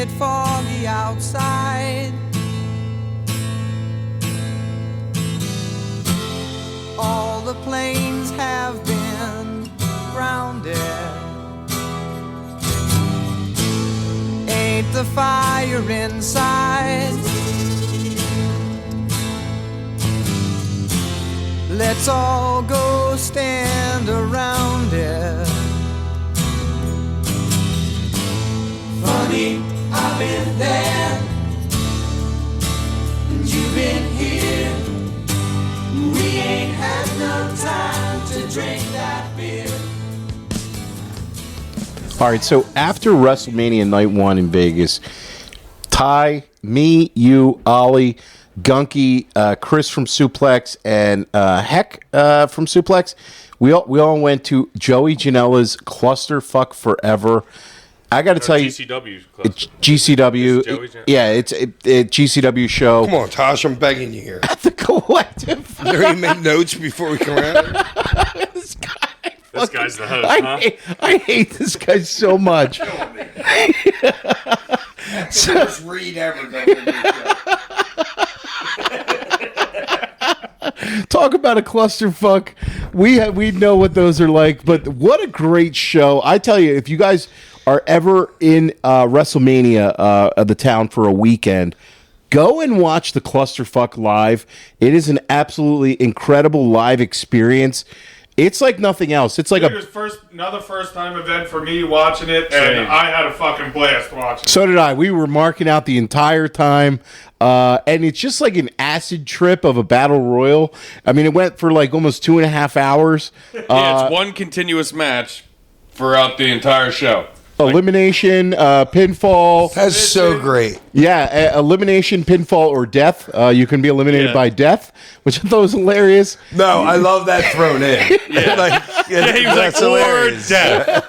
it foggy outside. All the planes have been grounded. Ain't the fire inside? Let's all go stand around it. Funny, I've been there, and you've been here. We ain't had no time to drink that beer. All right, so after WrestleMania Night 1 in Vegas, Ty, me, you, Ollie, Gunky, Chris from Suplex, and Heck from Suplex, we all went to Joey Janela's Clusterfuck Forever. I got to tell you, GCW. GCW. Yeah, it's a GCW show. Come on, Tosh, I'm begging you here. At the Collective. Did you make notes before we come out? This guy's the host, huh? I hate this guy so much. That's the worst read ever. Talk about a clusterfuck. We know what those are like, but what a great show. I tell you, if you guys are ever in WrestleMania of the town for a weekend, go and watch the Clusterfuck live. It is an absolutely incredible live experience. It's like nothing else. It's like it was another first-time event for me watching it, and I had a fucking blast watching it. So did I. We were marking out the entire time, and it's just like an acid trip of a battle royal. I mean, it went for like almost 2.5 hours. Yeah, it's one continuous match throughout the entire show. Elimination, pinfall. That's so great. Yeah, elimination, pinfall, or death. You can be eliminated by death, which I thought was hilarious. No, I love that thrown in. He was like, or death.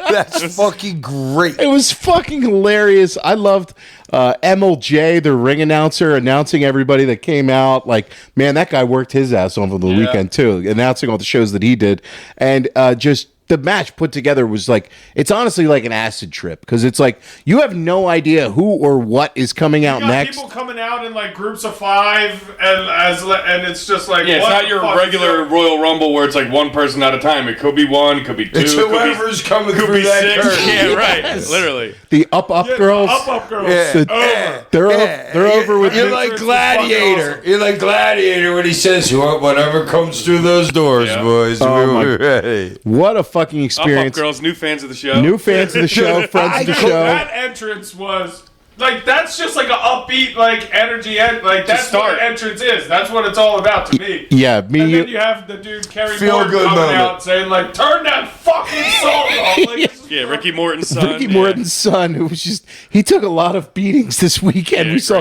That's fucking great. It was fucking hilarious. I loved MLJ, the ring announcer, announcing everybody that came out. Like, man, that guy worked his ass off on the weekend, too, announcing all the shows that he did. And just the match put together was like, it's honestly like an acid trip, because it's like you have no idea who or what is coming out next. People coming out in like groups of 5, and it's just like, it's not your regular Royal Rumble where it's like one person at a time. It could be one, could be two, it's whoever's coming through that curve. Yeah, right. Literally. The up girls. Up girls. Yeah. They're over with. You're like Gladiator. Awesome. You're like Gladiator when he says, "Whatever comes through those doors, boys." We're ready. What a fucking experience. Up girls, new fans of the show. New fans of the show, friends of the show. That entrance was like, that's just like an upbeat, like energy, like that's what an entrance is. That's what it's all about to me. Yeah, me. And then you have the dude Kerry Feel Morton coming out saying like, "Turn that fucking song off." Like, Ricky Morton's son. Ricky Morton's son, who was just, he took a lot of beatings this weekend. We saw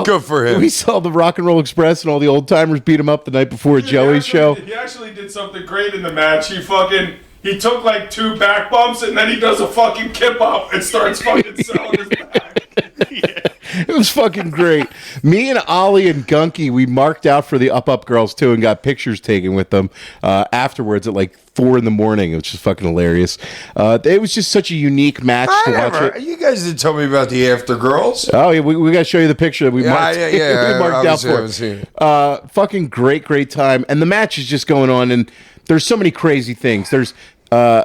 good for him. We saw the Rock and Roll Express and all the old timers beat him up the night before Joey's show. He actually did something great in the match. He took like 2 back bumps, and then he does a fucking kip up and starts fucking selling his back. It was fucking great. Me and Ollie and Gunky, we marked out for the Up girls too and got pictures taken with them afterwards at like 4 a.m. It was just fucking hilarious. It was just such a unique match to watch it. You guys didn't tell me about the After Girls. Oh yeah, we got to show you the picture that we marked. We marked out for. Fucking great time, and the match is just going on, and there's so many crazy things. There's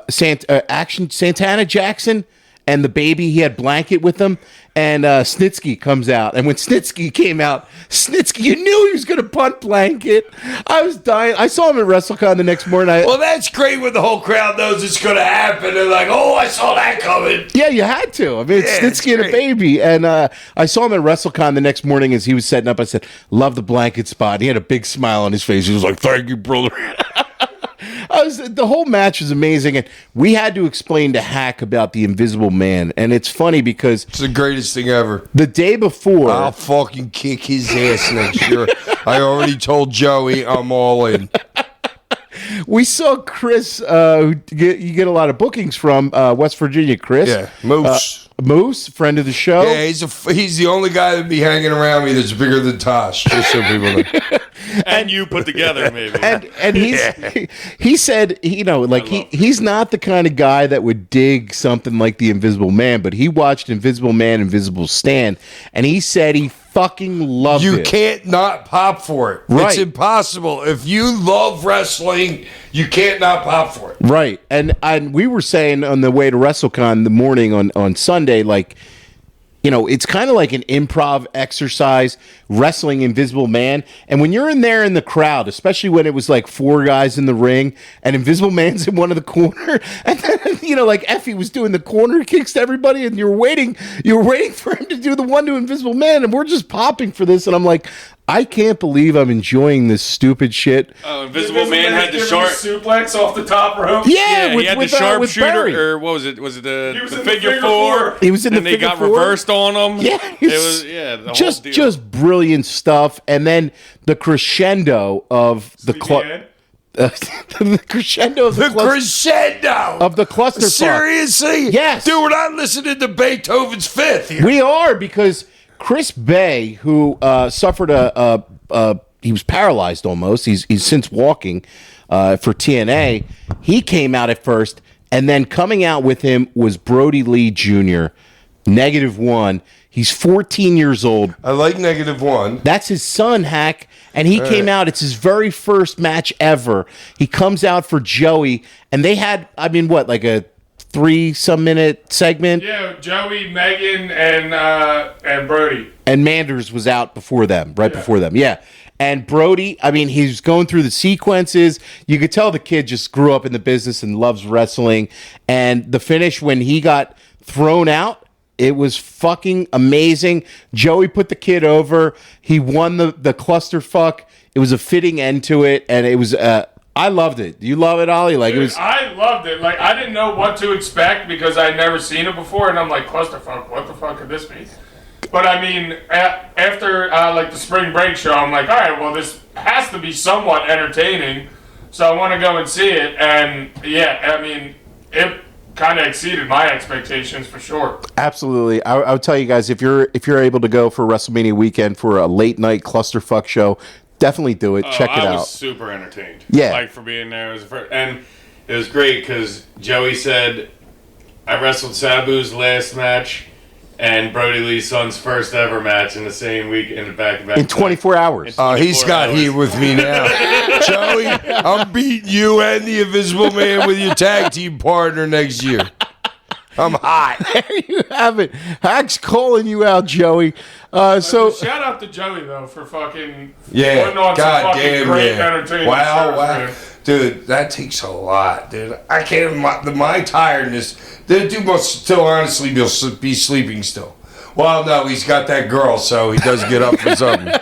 Santana Jackson and the baby. He had Blanket with him, and Snitsky comes out. And when Snitsky came out, you knew he was going to punt Blanket. I was dying. I saw him at WrestleCon the next morning. Well, that's great when the whole crowd knows it's going to happen. They're like, "Oh, I saw that coming." Yeah, you had to. I mean, it's Snitsky and a baby. And I saw him at WrestleCon the next morning as he was setting up. I said, "Love the Blanket spot." He had a big smile on his face. He was like, "Thank you, brother." The whole match was amazing, and we had to explain to Hack about the Invisible Man, and it's funny because it's the greatest thing ever. The day before, I'll fucking kick his ass next year. I already told Joey I'm all in. We saw Chris, who you get a lot of bookings from, West Virginia. Chris, yeah, Moose, friend of the show. Yeah, he's the only guy that'd be hanging around me that's bigger than Tosh. Just so people know. and you put together, maybe. And he said, he's not the kind of guy that would dig something like The Invisible Man, but he watched Invisible Man, Invisible Stand, and he said he fucking loved it. You can't not pop for it. Right. It's impossible. If you love wrestling, you can't not pop for it. Right. And we were saying on the way to WrestleCon in the morning on Sunday, like, it's kind of like an improv exercise, wrestling Invisible Man. And when you're in there in the crowd, especially when it was like 4 guys in the ring and Invisible Man's in one of the corner, and then, like Effie was doing the corner kicks to everybody, and you were waiting for him to do the one to Invisible Man, and we're just popping for this. And I'm like, I can't believe I'm enjoying this stupid shit. Invisible Man had the sharp suplex off the top rope. Yeah, he had the sharpshooter, or what was it? Was it the figure four? He was in the and figure they got four. Reversed on him. Yeah, the whole deal. just brilliant stuff. And then the crescendo of the the crescendo of the clusterfuck. Seriously? Yes. Dude, we're not listening to Beethoven's Fifth here. We are, because Chris Bay, who suffered he was paralyzed almost. He's since walking for TNA. He came out at first, and then coming out with him was Brody Lee Jr., -1. He's 14 years old. I like -1. That's his son, Hack, and he came out. It's his very first match ever. He comes out for Joey, and they had, like a 3-some minute segment. Yeah, Joey, Megan, and Brody. And Manders was out before them, before them. Yeah. And Brody, he's going through the sequences. You could tell the kid just grew up in the business and loves wrestling. And the finish when he got thrown out, it was fucking amazing. Joey put the kid over. He won the clusterfuck. It was a fitting end to it, and it was I loved it. Do you love it, Ollie? Like, Dude, it was. I loved it. Like, I didn't know what to expect because I'd never seen it before, and I'm like, clusterfuck, what the fuck could this be? But after like the spring break show, I'm like, all right, well, this has to be somewhat entertaining, so I want to go and see it. And yeah, it kind of exceeded my expectations for sure. Absolutely. I would tell you guys, if you're able to go for WrestleMania weekend for a late night clusterfuck show, definitely do it. Check it out. I was super entertained. Yeah. Like, for being there. And it was great because Joey said, I wrestled Sabu's last match and Brody Lee's son's first ever match in the same week in the back-to-back. In 24 hours. Oh, he's got heat with me now. Joey, I'm beating you and the Invisible Man with your tag team partner next year. I'm hot. There you have it. Hack's calling you out, Joey. So shout out to Joey though for fucking putting on some fucking damn, great man. entertaining Wow, shows, wow. man. Dude, that takes a lot, dude. I can't. My tiredness. The dude must still honestly be sleeping still. Well, no, he's got that girl, so he does get up for something.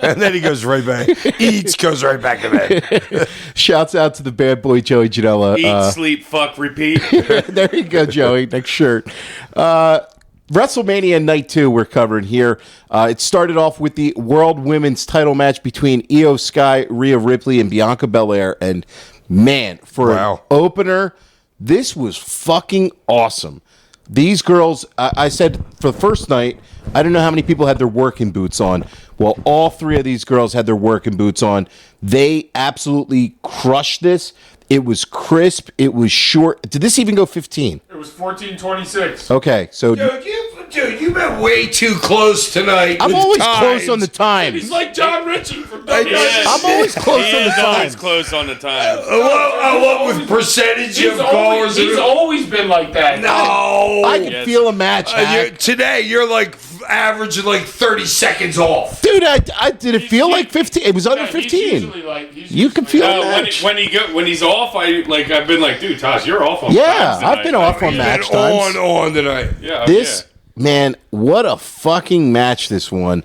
And then he goes right back. Eats, goes right back to bed. Shouts out to the bad boy Joey Janela. Eat, sleep, fuck, repeat. There you go, Joey. Next shirt. WrestleMania Night 2 we're covering here. It started off with the World Women's title match between Io Sky, Rhea Ripley, and Bianca Belair. And man, for an opener, this was fucking awesome. These girls, I said for the first night, I don't know how many people had their working boots on. Well, all 3 of these girls had their working boots on. They absolutely crushed this. It was crisp. It was short. Did this even go 15? It was 14:26. Okay, so Dude, you've been way too close tonight. I'm with always times. close on the time. He's like John Ritchie from I'm always close on the He's always time. close on the time. What with percentage of callers? He's always been like that. No. I can feel a match. Hack. Today, you're like averaging like 30 seconds off. Dude, I did it feel like 15? It was under Yeah, 15. he's You can feel No, a match. when he's off, I've been like, dude, Tosh, you're off on Yeah, times tonight. I've been off on match times. On tonight. Yeah, This, man, what a fucking match this one.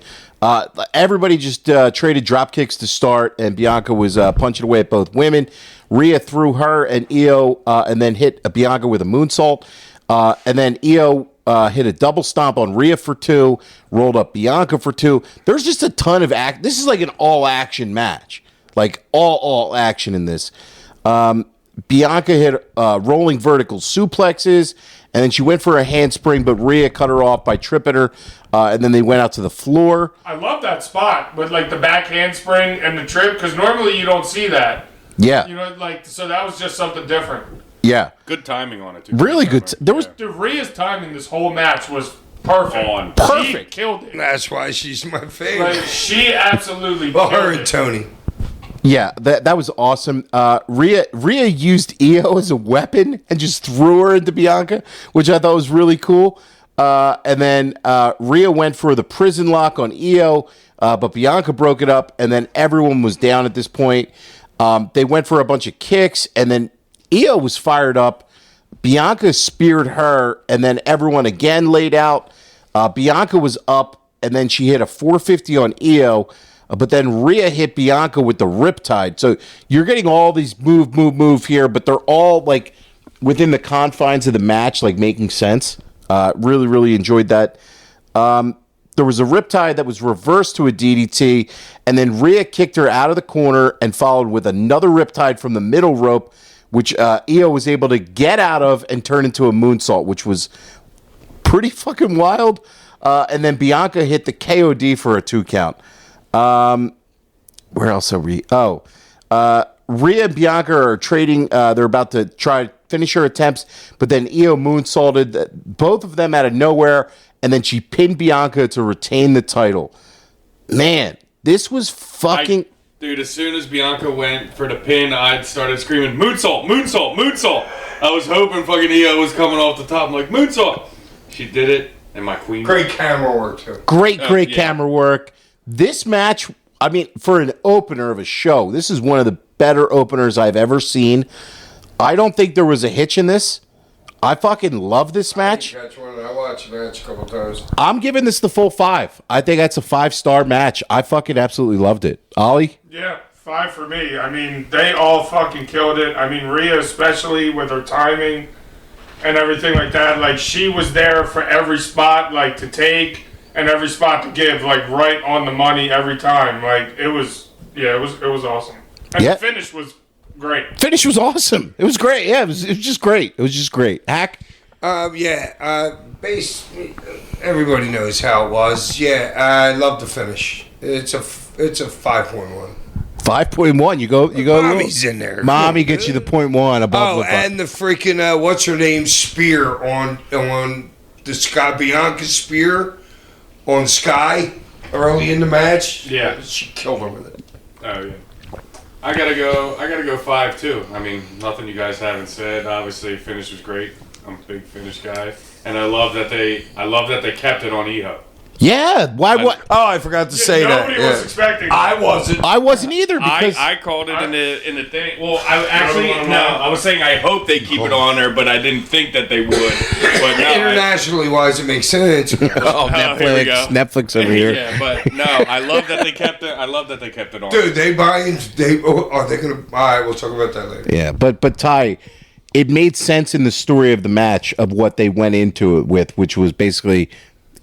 Everybody just traded drop kicks to start, and Bianca was punching away at both women. Rhea threw her and Io and then hit Bianca with a moonsault. And then Io hit a double stomp on Rhea for 2, rolled up Bianca for 2. There's just a ton of act. This is like an all-action match. Like, all action in this. Bianca hit rolling vertical suplexes, and then she went for a handspring, but Rhea cut her off by tripping her, and then they went out to the floor. I love that spot with like the back handspring and the trip because normally you don't see that. Yeah, You know, like so that was just something different. yeah, Good timing on it, too. really good. There was Dude, Rhea's timing this whole match was perfect. On. She Perfect. killed it. That's why she's my favorite. Like she absolutely Well, killed her it. and Tony. Yeah, that was awesome. Rhea used Io as a weapon and just threw her into Bianca, which I thought was really cool. And then Rhea went for the prison lock on Io, but Bianca broke it up, and then everyone was down at this point. They went for a bunch of kicks, and then Io was fired up. Bianca speared her, and then everyone again laid out. Bianca was up, and then she hit a 450 on Io. But then Rhea hit Bianca with the Riptide. So you're getting all these move here, but they're all like within the confines of the match, like making sense. Really, really enjoyed that. There was a Riptide that was reversed to a DDT, and then Rhea kicked her out of the corner and followed with another Riptide from the middle rope, which Io was able to get out of and turn into a moonsault, which was pretty fucking wild. And then Bianca hit the KOD for a 2 count. Where else are we? Rhea and Bianca are trading. They're about to try finisher attempts, but then Io moonsaulted both of them out of nowhere, and then she pinned Bianca to retain the title. Man, this was fucking... Dude, as soon as Bianca went for the pin, I started screaming, moonsault, moonsault, moonsault. I was hoping fucking Io was coming off the top. I'm like, moonsault. She did it, and my queen... Great camera work, too. Great yeah. camera work. This match, I mean, for an opener of a show, this is one of the better openers I've ever seen. I don't think there was a hitch in this. I fucking love this match. I watched the match a couple times. I'm giving this the full 5. I think that's a 5-star match. I fucking absolutely loved it. Ollie? Yeah, 5 for me. I mean, they all fucking killed it. I mean, Rhea especially with her timing and everything like that. Like, she was there for every spot, like, to take and every spot to give, like, right on the money every time. Like, it was awesome. And Yeah. the finish was great. Finish was awesome. It was great. Yeah, it was just great. It was just great. Hack? Everybody knows how it was. Yeah, I love the finish. It's a 5.1. 5.1. You go. Mommy's in there. Mommy gets you the 0.1 above. Oh, and the freaking what's her name spear on the Sky Bianca spear on Sky early in the match. Yeah. She killed her with it. Oh, yeah. I gotta go 5 too. I mean, nothing you guys haven't said. Obviously, finish was great. I'm a big finish guy, and I love that they kept it on Io. Yeah. Why? What? Oh, I forgot to say that. Nobody was expecting that. I wasn't either because I called it in the thing. Well, I was saying I hope they keep it on there, but I didn't think that they would. But no, Internationally wise, it makes sense. oh, here we Netflix, go. Netflix over here. Yeah, but no, I love that they kept it. I love that they kept it on. Dude, they gonna? All right, we'll talk about that later. Yeah, but Ty, it made sense in the story of the match of what they went into it with, which was basically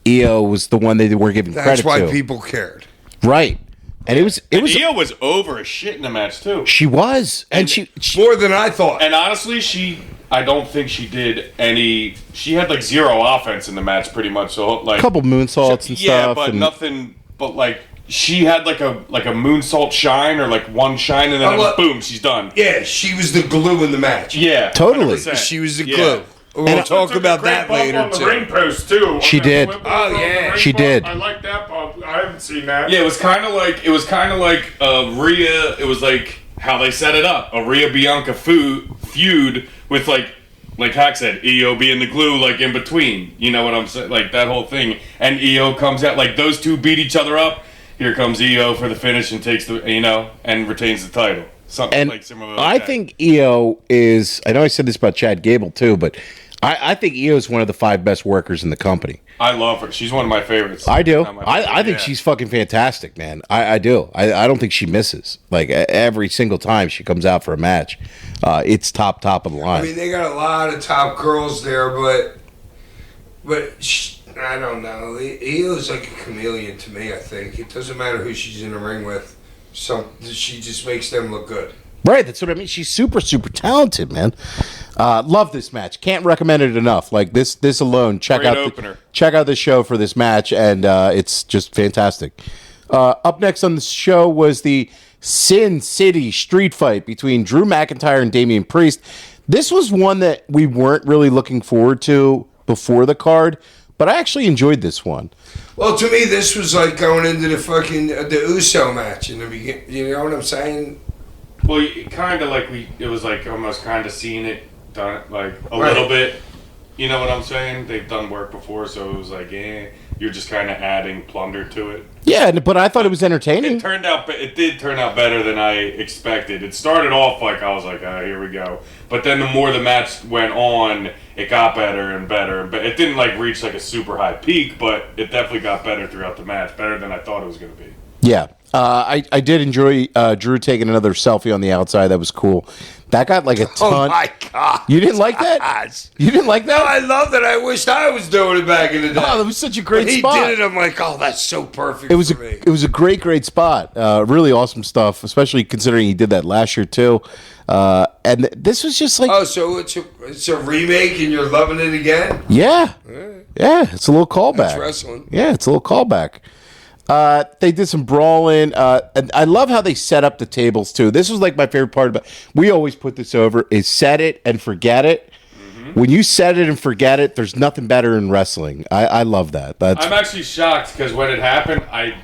Io was the one they were giving That's credit why to. people cared. Right. And it was Io was over as shit in the match too. she was. And she More than I thought. And honestly, I don't think she did any. She had like 0 offense in the match, pretty much. So like a couple moonsaults and yeah, stuff. but and nothing. But like she had like a moonsault shine or like one shine, and then it was boom, she's done. Yeah, she was the glue in the match. Yeah, Totally. 100%. She was the Yeah. glue. We'll talk Took a about great that bump later on the too. ring post too. She On that did. flip Oh, on the yeah. ring She bump. did. I like that bump. I haven't seen that. Yeah, it was kind of like Rhea. It was like how they set it up, a Rhea Bianca feud with like Hack said, Io being the glue, like in between. You know what I'm saying? Like that whole thing. And Io comes out like those two beat each other up. Here comes Io for the finish and takes and retains the title. Something and like similar. I think Io is. I know I said this about Chad Gable too, but I think Io is one of the 5 best workers in the company. I love her. She's one of my favorites. I do. Not my favorite, I think yeah. she's fucking fantastic, man. I do. I don't think she misses. Like every single time she comes out for a match, it's top of the line. I mean, they got a lot of top girls there, but I don't know. Io's like a chameleon to me. I think it doesn't matter who she's in the ring with. She just makes them look good. Right, that's what I mean. She's super talented, man. Love this match. Can't recommend it enough. Like this alone. Check Great out opener. check out the show for this match, and it's just fantastic. Up next on the show was the Sin City street fight between Drew McIntyre and Damian Priest. This was one that we weren't really looking forward to before the card, but I actually enjoyed this one. Well, to me, this was like going into the fucking the Uso match in the beginning. You know what I'm saying? Well, kind of like it was like almost kind of seeing it done like a Right. little bit. You know what I'm saying? They've done work before, so it was like, you're just kind of adding plunder to it. Yeah, but I thought it was entertaining. It did turn out better than I expected. It started off like I was like, here we go. But then the more the match went on, it got better and better. But it didn't like reach like a super high peak, but it definitely got better throughout the match, better than I thought it was going to be. Yeah. I did enjoy Drew taking another selfie on the outside. That was cool. That got like a ton. Oh my god! You didn't like that? You didn't like that? I love that. I wished I was doing it back in the day. Oh, that was such a great When he spot. did it, I'm like, oh, that's so perfect. It was for me. it was a great spot. Really awesome stuff, especially considering he did that last year too. And this was just like, Oh, so it's a remake, and you're loving it again? yeah, it's a little callback. That's wrestling. Yeah, it's a little callback. They did some brawling, and I love how they set up the tables too. This was like my favorite part about. We always put this over: is set it and forget it. When you set it and forget it, there's nothing better in wrestling. I love that. I'm actually shocked because when it happened, I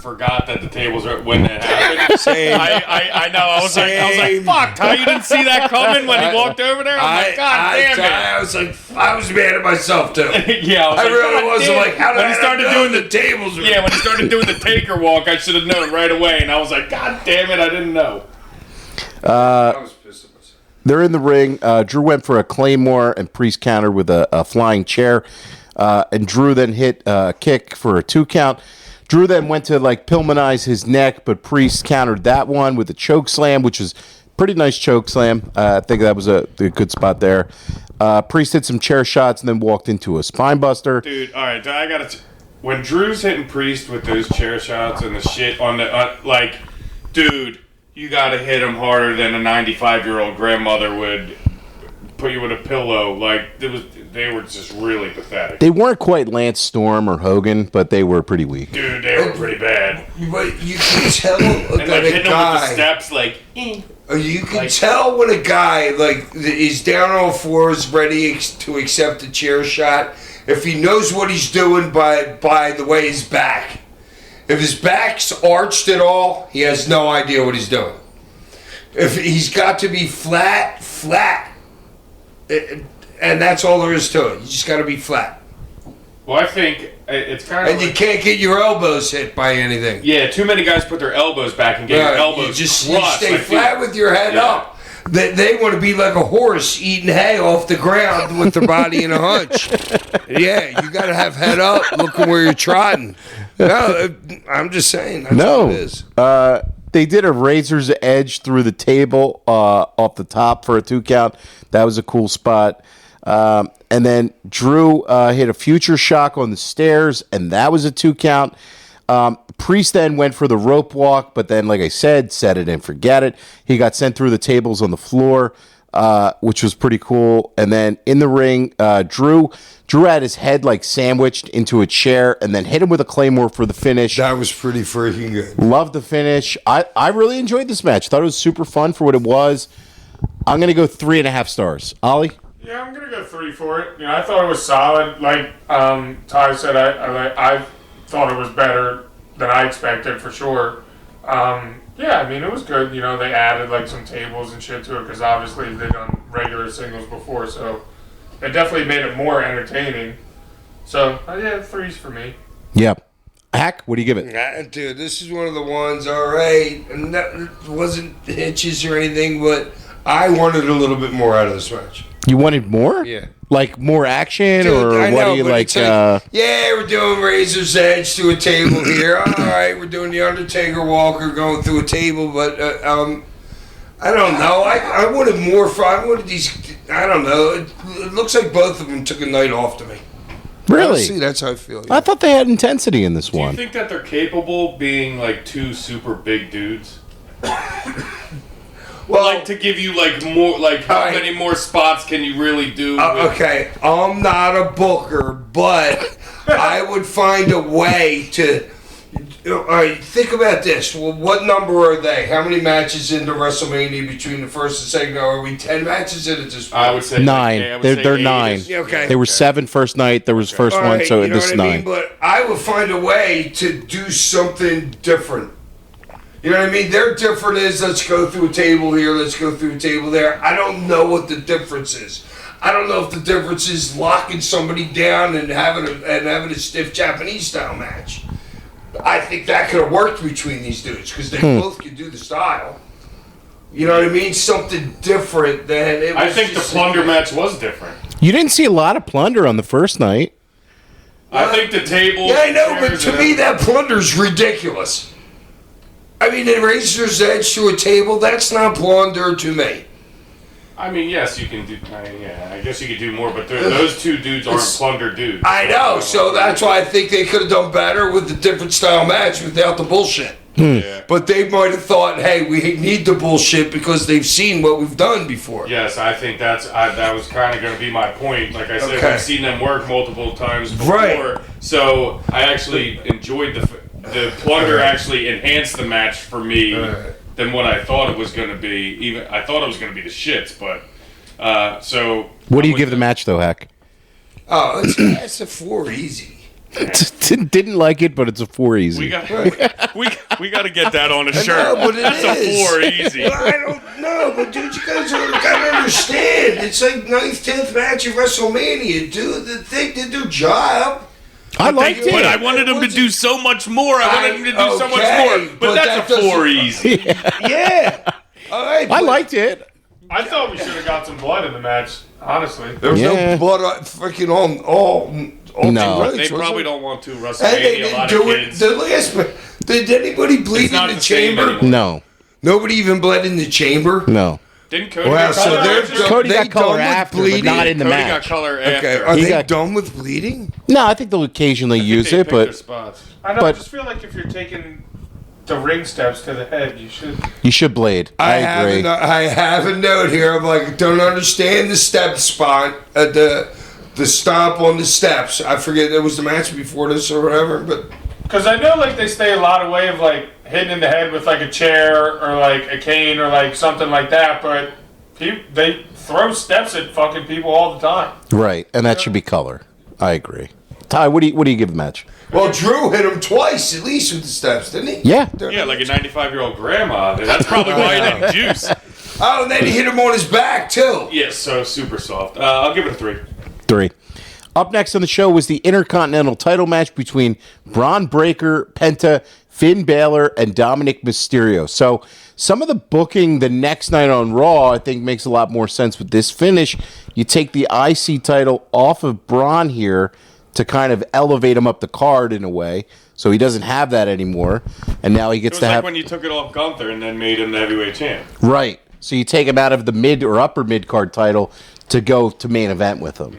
forgot that the tables were when it happened. Same. I know. I was Same. like, fuck, Ty, you didn't see that coming when he walked over there? I'm like, God damn it. I was like, I was mad at myself too. Yeah, I really "God was damn." like, how did when I he started not doing know the tables? Were when he started doing the taker walk, I should have known right away, and I was like, God damn it, I didn't know. I was pissed at myself. They're in the ring. Drew went for a Claymore, and Priest countered with a flying chair. And Drew then hit a kick for a 2 count. Drew then went to like Pillmanize his neck, but Priest countered that one with a choke slam, which was pretty nice choke slam. I think that was a good spot there. Priest hit some chair shots and then walked into a spine buster. Dude, all right, I gotta. When Drew's hitting Priest with those chair shots and the shit on the like, dude, you gotta hit him harder than a 95-year-old grandmother would put you with a pillow. Like they were just really pathetic. They weren't quite Lance Storm or Hogan, but they were pretty weak. Dude, they were pretty bad. But you can tell And that like a hitting him with the guy. steps, like. You can like- tell when a guy like is down on all fours, ready to accept a chair shot, if he knows what he's doing by the way his back. If his back's arched at all, he has no idea what he's doing. If he's got to be flat, and that's all there is to it. You just got to be flat, Well, I think it's kind of. and you can't get your elbows hit by anything. Yeah, too many guys put their elbows back and get your elbows you crushed. stay I feel- flat with your head Yeah. up. They want to be like a horse eating hay off the ground with their body in a hunch. Yeah, you got to have head up, looking where you're trotting. No, I'm just saying. That's what it is. They did a razor's edge through the table off the top for a 2 count. That was a cool spot. And then Drew hit a future shock on the stairs, and that was a 2 count. Priest then went for the rope walk, but then, like I said, set it and forget it. He got sent through the tables on the floor, which was pretty cool. And then in the ring, Drew had his head like sandwiched into a chair and then hit him with a Claymore for the finish. That was pretty freaking good. Loved the finish. I really enjoyed this match. Thought it was super fun for what it was. I'm going to go 3.5 stars. Ollie? Yeah, I'm gonna go 3 for it. You know, I thought it was solid. Like Ty said, I thought it was better than I expected for sure. Yeah, I mean it was good. You know, they added like some tables and shit to it because obviously they've done regular singles before, so it definitely made it more entertaining. So yeah, 3's for me. Yep. Hack, what do you give it? Dude, this is one of the ones, all right, and that wasn't hitches or anything, but I wanted a little bit more out of this match. You wanted more? Yeah. Like more action, Dude, or I what know, do you but like? it's yeah, we're doing Razor's Edge to a table here. All right, we're doing the Undertaker Walker going through a table, but I don't know. I wanted more fun. I wanted these. I don't know. It looks like both of them took a night off to me. Really? See, that's how I feel. I thought they had intensity in this Do you one. think that they're capable of being like 2 super big dudes? Well, like to give you like more, like how Alright. many more spots can you really do? With, okay, I'm not a booker, but I would find a way to. All right, think about this. Well, what number are they? How many matches into WrestleMania between the first and second? Are we 10 matches in at this point? I would say 9. I would They're say 9. is- Yeah, okay. There were 7 first night. There was first All one, right, so you know this what is I 9. mean? But I would find a way to do something different. You know what I mean? Their different is let's go through a table here, let's go through a table there. I don't know what the difference is. I don't know if the difference is locking somebody down and having a stiff Japanese style match. I think that could have worked between these dudes because they both could do the style. You know what I mean? Something different than it was. I think the just plunder match was different. You didn't see a lot of plunder on the first night. I think the table. Yeah, I know, but chairs, to and me that plunder's ridiculous. I mean, a razor's edge to a table, that's not plunder to me. I mean, yes, you can do. Yeah, I guess you could do more, but those two dudes aren't plunder dudes. I know, so that's why I think they could have done better with a different style match without the bullshit. Yeah. But they might have thought, hey, we need the bullshit because they've seen what we've done before. Yes, I think that was kind of going to be my point. Like I said, Okay. we've seen them work multiple times before, Right. so I actually enjoyed the plunder. Actually enhanced the match for me than what I thought it was going to be. Even I thought it was going to be the shits, but so. What do you give the match, though, Heck? Oh, it's a 4 easy. Didn't like it, but it's a 4 easy. We got we got to get that on a shirt. know, but it That's is. a 4 easy. Well, I don't know, but dude, you guys gotta understand. It's like 9th, 10th match of WrestleMania. Dude, they did their job. I liked it. But I wanted them to do so much more. I wanted them to do so much Okay, more. But but that's that a 4 doesn't- easy. Yeah. All right. I liked it. I thought we should have got some blood in the match, honestly. There was Yeah. no blood on freaking on all. No. two nights, They was probably there? don't want to And they WrestleMania. A didn't lot do of it. kids. The last. Did anybody bleed It's not in the the same chamber? anymore. No. Nobody even bled in the chamber. No. Didn't Cody Wow, get so color? they're after? Cody they got color done with after, but bleeding? not in the Cody match. got color after. Okay, are He they got- done with bleeding? No, I think they'll occasionally use They it, picked their but spots. I know, But- I just feel like if you're taking the ring steps to the head, you should. you should blade. I agree. I have a note here. I'm like, don't understand the step spot. The stomp on the steps. I forget it was the match before this or whatever, but Because I know, like, they stay a lot away of, like, hitting in the head with, like, a chair or, like, a cane or, like, something like that, but they throw steps at fucking people all the time. Right, and that should be color. I agree. Ty, what do you give the match? well, Drew hit him twice at least with the steps, didn't he? Yeah. Yeah, like a 95-year-old grandma. That's probably why he didn't juice. Oh, and then he hit him on his back too. Yes, so super soft. I'll give it a 3. 3. Up next on the show was the Intercontinental title match between Braun Breaker, Penta, Finn Balor, and Dominic Mysterio. So some of the booking the next night on Raw, I think, makes a lot more sense with this finish. You take the IC title off of Braun here to kind of elevate him up the card in a way. So he doesn't have that anymore. And now he It gets was to like have... when you took it off Gunther and then made him the heavyweight champ. Right. So you take him out of the mid or upper mid card title to go to main event with him.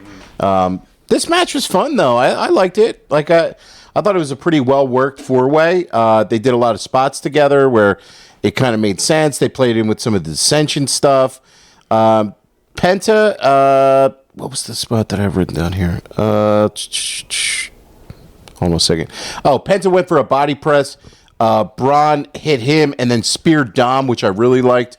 This match was fun though. I liked it. Like I thought it was a pretty well worked 4-way. They did a lot of spots together where it kind of made sense. They played in with some of the dissension stuff. Penta, what was the spot that I've written down here? Hold on a second. Oh, Penta went for a body press. Braun hit him and then speared Dom, which I really liked.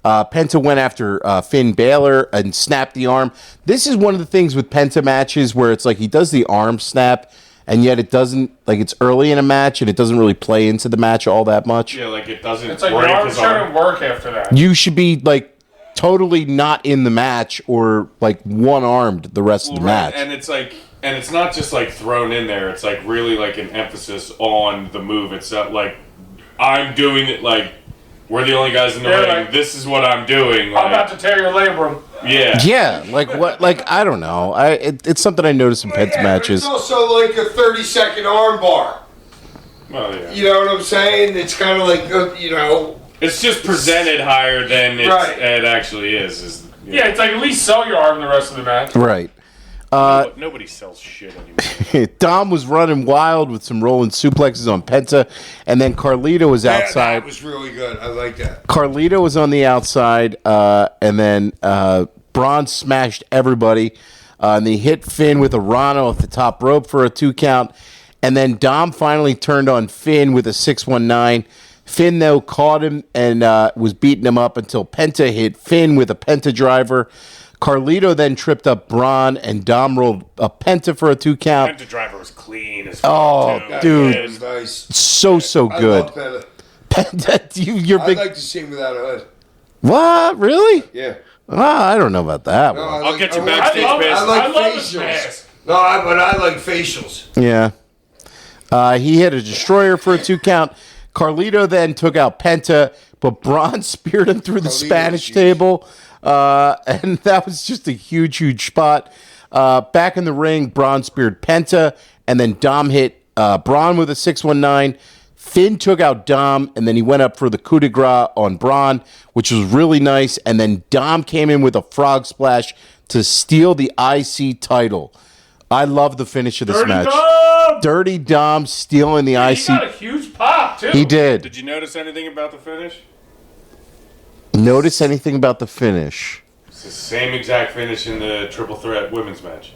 Penta went after Finn Balor and snapped the arm. This is one of the things with Penta matches where it's like he does the arm snap, and yet it doesn't, like it's early in a match and it doesn't really play into the match all that much. Yeah, like it doesn't It's like break your arm his arm. shouldn't work after that. You should be like totally not in the match or like one-armed the rest of the match. And it's like, and it's not just like thrown in there. It's like really like an emphasis on the move. It's not like I'm doing it. Like we're the only guys in the Yeah, ring. like- This is what I'm doing. I'm about Like, to tear your labrum. yeah. Yeah, like what? Like I don't know. It's something I noticed in Penta Yeah, but matches. It's also like a 30-second arm bar. Well, yeah. You know what I'm saying? It's kind of like, you know. It's just presented higher than Right. it actually is. Yeah, it's like at least sell your arm the rest of the match. Right. Nobody sells shit anymore. Dom was running wild with some rolling suplexes on Penta, and then Carlito was outside. That was really good. I like that. Carlito was on the outside, and then Braun smashed everybody. And they hit Finn with a Rana off the top rope for a 2 count. And then Dom finally turned on Finn with a 619. Finn, though, caught him and was beating him up until Penta hit Finn with a Penta driver. Carlito then tripped up Braun, and Dom rolled a Penta for a 2 count. Penta driver was clean as fuck. Oh, too. dude. That was nice. So good. I love Penta. Penta, you're I big. like to see him without a hood. What? Really? Yeah. I don't know about that No, one. I'll get you I backstage love it. pass. I like I love his facials. mask. No, but I like facials. Yeah. He hit a destroyer for a 2 count. Carlito then took out Penta, but Braun speared him through the Carlito's Spanish huge. table. And that was just a huge spot. Back in the ring, Braun speared Penta, and then Dom hit Braun with a 619. Finn took out Dom, and then he went up for the coup de grace on Braun, which was really nice. And then Dom came in with a frog splash to steal the IC title. I love the finish of this Dirty match. Dom! Dirty Dom stealing the He IC. got a huge pop, too. He did. Did you notice anything about the finish? Notice anything about the finish? It's the same exact finish in the triple threat women's match.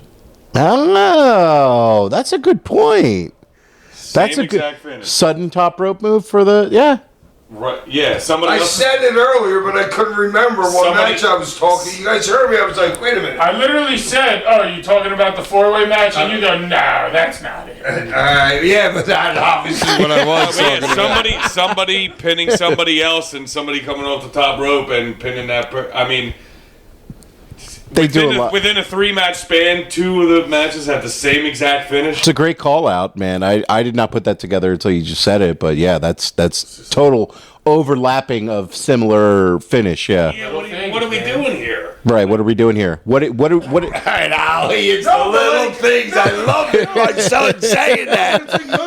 Oh, that's a good point. That's Same a good exact finish. sudden top rope move for the Right? Yeah. Somebody I else. said it earlier, but I couldn't remember what Somebody- match I was talking. You guys heard me. I was like, wait a minute. I literally said, "Oh, you talking about the 4-way match?" And you go, "No, that's not it." Yeah, but that obviously what I was Yeah, talking about. somebody pinning somebody else, and somebody coming off the top rope and pinning that. I mean, they do a lot. Within a 3-match span, 2 of the matches have the same exact finish. It's a great call out, man. I did not put that together until you just said it, but yeah, that's total overlapping of similar finish. Yeah, Yeah, what are we doing here? right. What are we doing here? What? Hey, Ollie, it's the little things. I love it. My son saying that.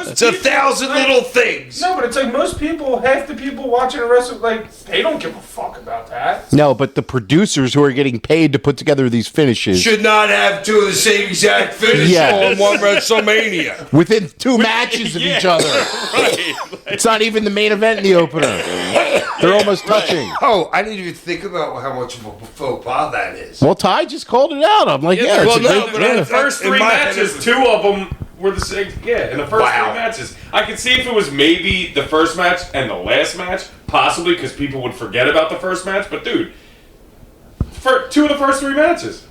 It's 1,000 little things. No, but it's like most people, half the people watching a wrestling, like, they don't give a fuck about that. No, but the producers who are getting paid to put together these finishes Should not have 2 of the same exact finish Yeah. on one WrestleMania. within 2 matches of each other. Right. It's not even the main event in the opener. They're almost touching. Oh, I didn't even think about how much of a faux pas that is. Well, Ty just called it out. I'm like, yeah, it's well, a no, great. but yeah. The first In 3 my head, matches, it's- 2 of them were the same. Yeah, in the first Wow. 3 matches. I could see if it was maybe the first match and the last match, possibly because people would forget about the first match. But dude, for 2 of the first 3 matches.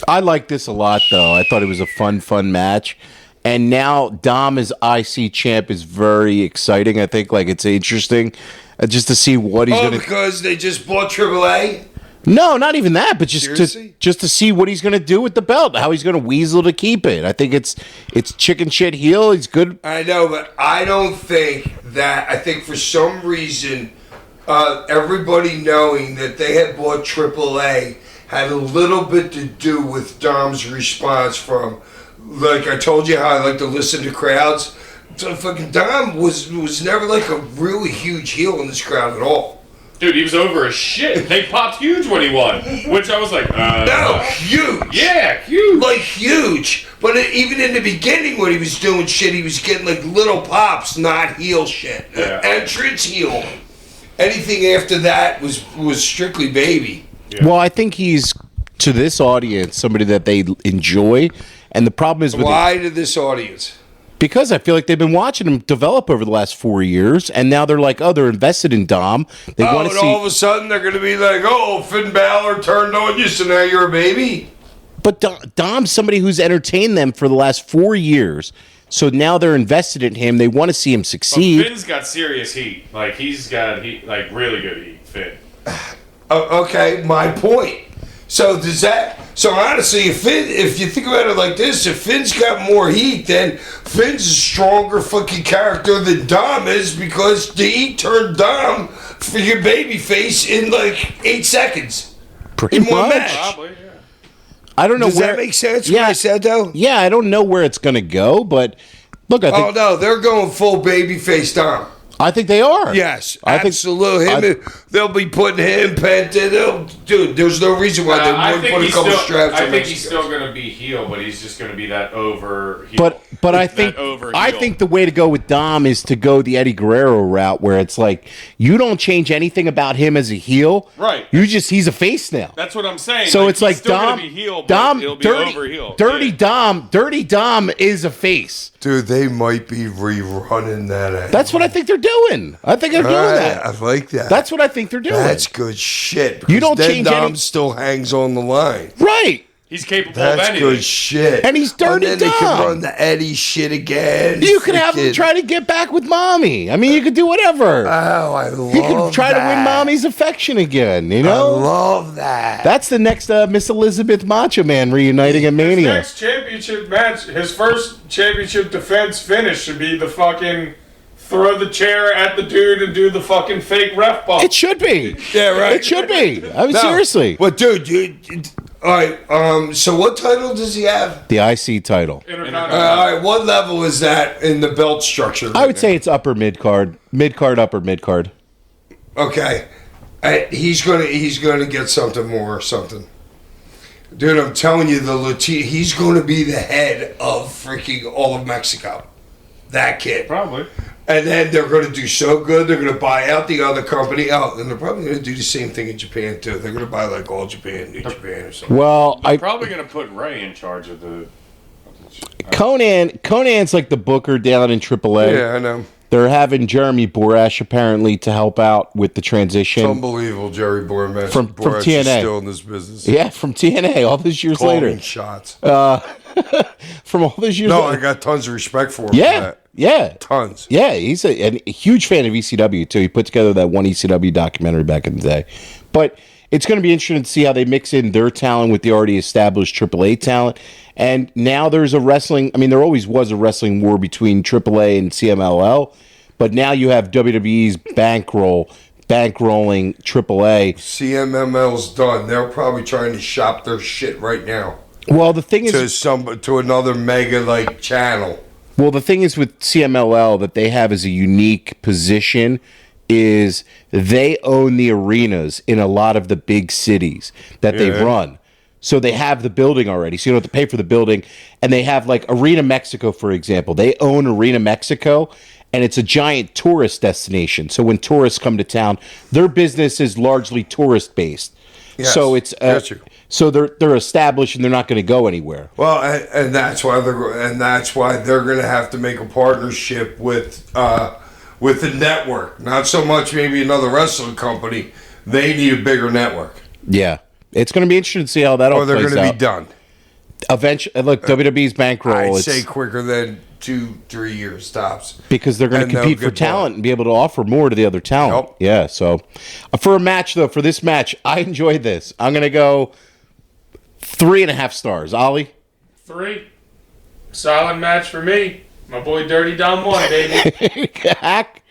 I like this a lot, though. I thought it was a fun match. And now Dom as IC champ is very exciting. I think like it's interesting just to see what he's Oh, gonna. because they just bought AAA? No, not even that, but Seriously? just to see what he's gonna do with the belt, how he's gonna weasel to keep it. I think it's chicken shit heel. He's good. I know, but I don't think that. I think for some reason, everybody knowing that they had bought AAA had a little bit to do with Dom's response from, like I told you how I like to listen to crowds. So fucking Dom was never like a really huge heel in this crowd at all. Dude, he was over as shit. They popped huge when he won, which I was like, No, huge. yeah, huge. Like huge. But even in the beginning when he was doing shit, he was getting like little pops, not heel shit. Yeah. Entrance heel. Anything after that was strictly baby. Yeah. Well, I think he's to this audience somebody that they enjoy, and the problem is with Why to this audience? because I feel like they've been watching him develop over the last 4 years, and now they're like, oh, they're invested in Dom. They Oh, want and to see. all of a sudden they're going to be like, oh, Finn Balor turned on you, so now you're a baby? But Dom's somebody who's entertained them for the last 4 years. So now they're invested in him. They want to see him But succeed. Finn's got serious heat. Like he's got heat, like really good heat. Finn. Okay, my point. So does that? So honestly, if you think about it like this, if Finn's got more heat, then Finn's a stronger fucking character than Dom is because the heat turned Dom for your baby face in like 8 seconds Pretty in one much. match. Probably, yeah. I don't know Does where. that make sense? Yeah. What I said though. Yeah, I don't know where it's going to go, but look, I Oh think no, they're going full baby face Dom. I think they are. Yes, I think- absolutely. They'll be putting him, Penta. Dude, there's no reason why they I wouldn't think put a he's couple still. straps I on think those he's guys. still going to be heel, but he's just going to be that over. Heel. But I That think over I heel. think the way to go with Dom is to go the Eddie Guerrero route, where it's like you don't change anything about him as a heel. Right. He's a face now. That's what I'm saying. So it's he's like still Dom, gonna be heel, but Dom, it'll be dirty, over heel. dirty Yeah. Dirty Dom is a face. Dude, they might be rerunning that. That's what I think they're doing. I think they're doing that. I like that. That's what I think they're doing. That's good shit. You don't because change then Dom any- still hangs on the line. Right. He's capable That's of anything. good shit. And he's dirty And then they Dom. can run the Eddie shit again. You could have him Freaking- try to get back with mommy. I mean, you could do whatever. Oh, I love He could try to win that. mommy's affection again. You I know. love that. That's the next Miss Elizabeth Macho Man reuniting in His Mania. next championship match, his first championship defense finish should be the fucking throw the chair at the dude and do the fucking fake ref bump. It should be. Yeah, right. It should be. I mean, No, seriously. But dude, all right. So what title does he have? The IC title. Intercontinental. All right. What level is that in the belt structure? I would say it's upper mid card, upper mid card. Okay. He's gonna get something more or something. Dude, I'm telling you, he's going to be the head of freaking all of Mexico. That kid. Probably. And then they're going to do so good, they're going to buy out the other company. Oh, and they're probably going to do the same thing in Japan, too. They're going to buy, like, All Japan, New Japan, or something. Well, I'm probably going to put Ray in charge of the. Conan's like the booker down in AAA. Yeah, I know. They're having Jeremy Borash apparently to help out with the transition. It's unbelievable, Jerry Borash. From Borash TNA. is still in this business. Yeah, from TNA all those years Calling later. shots. From all those years No, later. I got tons of respect for him for Yeah, that. yeah. Tons. Yeah, he's a huge fan of ECW, too. He put together that one ECW documentary back in the day. But it's going to be interesting to see how they mix in their talent with the already established AAA talent. And now there's a wrestling, I mean, there always was a wrestling war between AAA and CMLL, but now you have WWE's bankrolling AAA. CMML's done. They're probably trying to shop their shit right now Well, the thing is, to another mega like channel. Well, the thing is with CMLL that they have as a unique position is they own the arenas in a lot of the big cities that they run. So they have the building already. So you don't have to pay for the building. And they have like Arena Mexico, for example. They own Arena Mexico, and it's a giant tourist destination. So when tourists come to town, their business is largely tourist based. Yes, So it's got you. so they're established and they're not going to go anywhere. Well, and that's why they're going to have to make a partnership with the network. Not so much maybe another wrestling company. They need a bigger network, Yeah. It's going to be interesting to see how that all or they're plays going to out. be done. Eventually, look, WWE's bankroll. I'd It's say quicker than 2-3 years tops. because they're going to and they'll compete for get more. talent and be able to offer more to the other talent. Yep. Yeah. So, for a match though, for this match, I enjoyed this. I'm going to go 3.5 stars. Ollie. 3. Solid match for me. My boy Dirty Dom won, baby. Hack.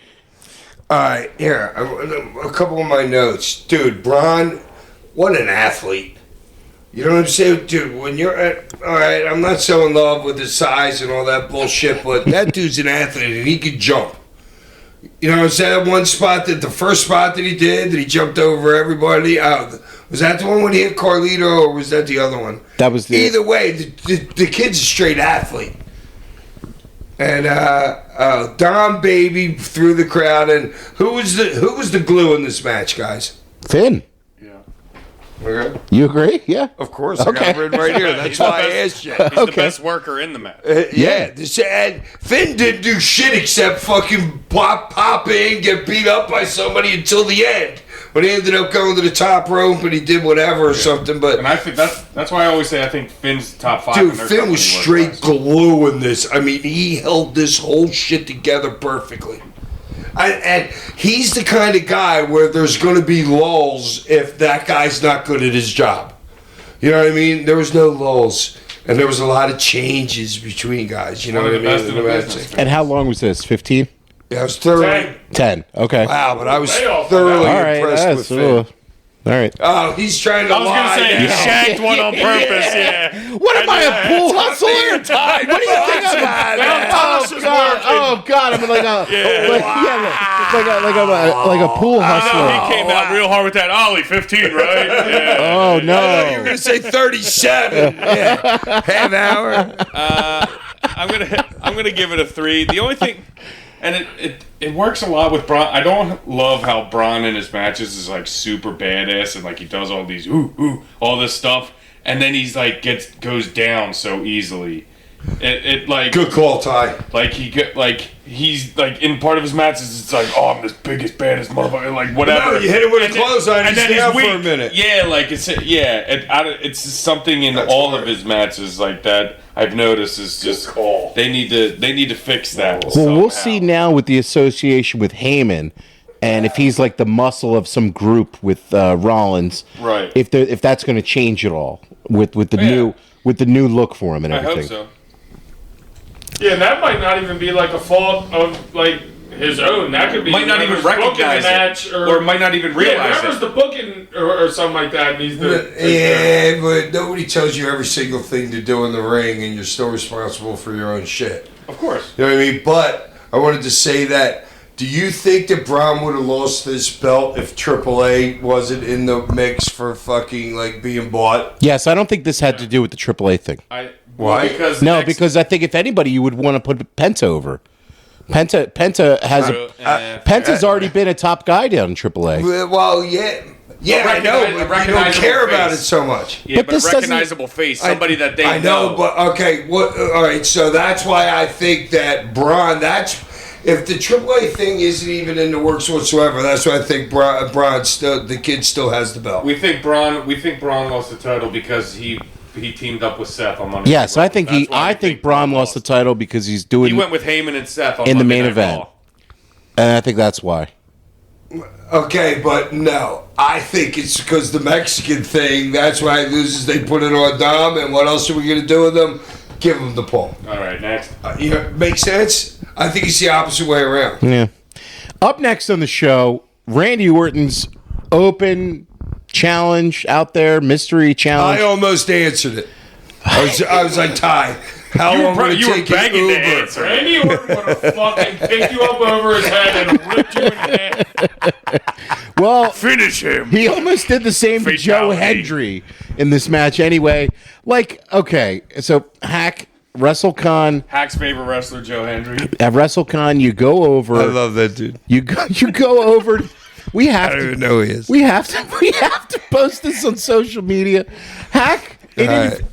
All right, here a couple of my notes, dude. Braun, what an athlete! You know what I'm saying, dude? When you're all right, I'm not so in love with his size and all that bullshit, but that dude's an athlete and he could jump. You know what I'm saying? One spot the first spot that he did, that he jumped over everybody. Was that the one when he hit Carlito, or was that the other one? That was the. Either way, the kid's a straight athlete. And Don Baby through the crowd, and who was the glue in this match, guys? Finn. Yeah. Okay. You agree? Yeah. Of course, I got Okay. it written right here. That's why I asked you. He's the Okay. best worker in the match. Yeah, and Finn didn't do shit except fucking pop in, get beat up by somebody until the end. But he ended up going to the top rope and he did whatever or something. But And I think that's why I always say I think Finn's top 5. dude, in their Finn was company straight work-wise. glue in this. I mean, he held this whole shit together perfectly. And he's the kind of guy where there's going to be lulls if that guy's not good at his job. You know what I mean? There was no lulls. And there was a lot of changes between guys. You know One what of I the mean? best in the business. And how long was this? 15? Yeah, I was thoroughly... 10. 10. Okay. Wow, but I was Way off. thoroughly All right. impressed with That's, Finn. All right. Oh, he's trying to I was lie. gonna say he now. shanked one on purpose. Yeah. What am I, a pool hustler? What do you think I'm Oh God! I'm like a pool hustler. He came out real hard with that Ollie 15, right? Yeah. Oh I thought you were no! gonna say 37. Yeah. Half hour. I'm gonna give it a 3. The only thing, and it works a lot with Braun. I don't love how Braun in his matches is like super badass and like he does all these all this stuff, and then he's like goes down so easily. It like Good call, Ty. like he's like in part of his matches. It's like, oh, I'm this biggest baddest motherfucker, like whatever. No, you hit him with a clothesline and then he's down for weak. a minute. Yeah, like it's something in all of his matches like that. I've noticed is just they need to fix that. Well, we'll see now with the association with Heyman, and if he's like the muscle of some group with Rollins, Right. If that's going to change at all with the new look for him and I everything. hope so. Yeah, and that might not even be like a fault of like his own. That could be Might not even whoever's booking the recognize match, it, or might not even yeah, realize whoever's it. the booking or something like that needs to. Yeah, but nobody tells you every single thing to do in the ring, and you're still responsible for your own shit. Of course. You know what I mean? But I wanted to say that. Do you think that Braun would have lost this belt if AAA wasn't in the mix for fucking like being bought? Yes, I don't think this had to do with the AAA thing. Why? Because No, because I think if anybody, you would want to put Penta over. Penta has Penta's already been a top guy down in AAA. Well, yeah, I know. But you don't care about it so much. yeah, But but this a doesn't- recognizable face, somebody that they I know, but okay. What? All right. So that's why I think that Braun. If the AAA thing isn't even in the works whatsoever, that's why I think Braun still, the kid still has the belt. we think Braun lost the title because he teamed up with Seth on Monday. Yes, Night I think Raw. That's why we think Braun lost the title because he's doing He went with Heyman and Seth on in the Monday main Night event. Raw. and I think that's why. Okay, but no, I think it's because the Mexican thing. That's why he loses. They put it on Dom, and what else are we going to do with them? Give him the pull. All right, next. Makes sense. I think it's the opposite way around. Yeah. Up next on the show, Randy Orton's open challenge out there, mystery challenge. I almost answered it. I was like, Ty, how long would it you were take an begging to Uber? answer. Randy Orton would have fucking picked you up over his head and ripped you in half. Well, Finish him. he almost did the same to Joe Fatality. Hendry in this match anyway. Like, okay, so Hack, WrestleCon, Hack's favorite wrestler, Joe Hendry. at WrestleCon, you go over. I love that dude. You go over. We have I don't to. even know who he is. We have to post this on social media. Hack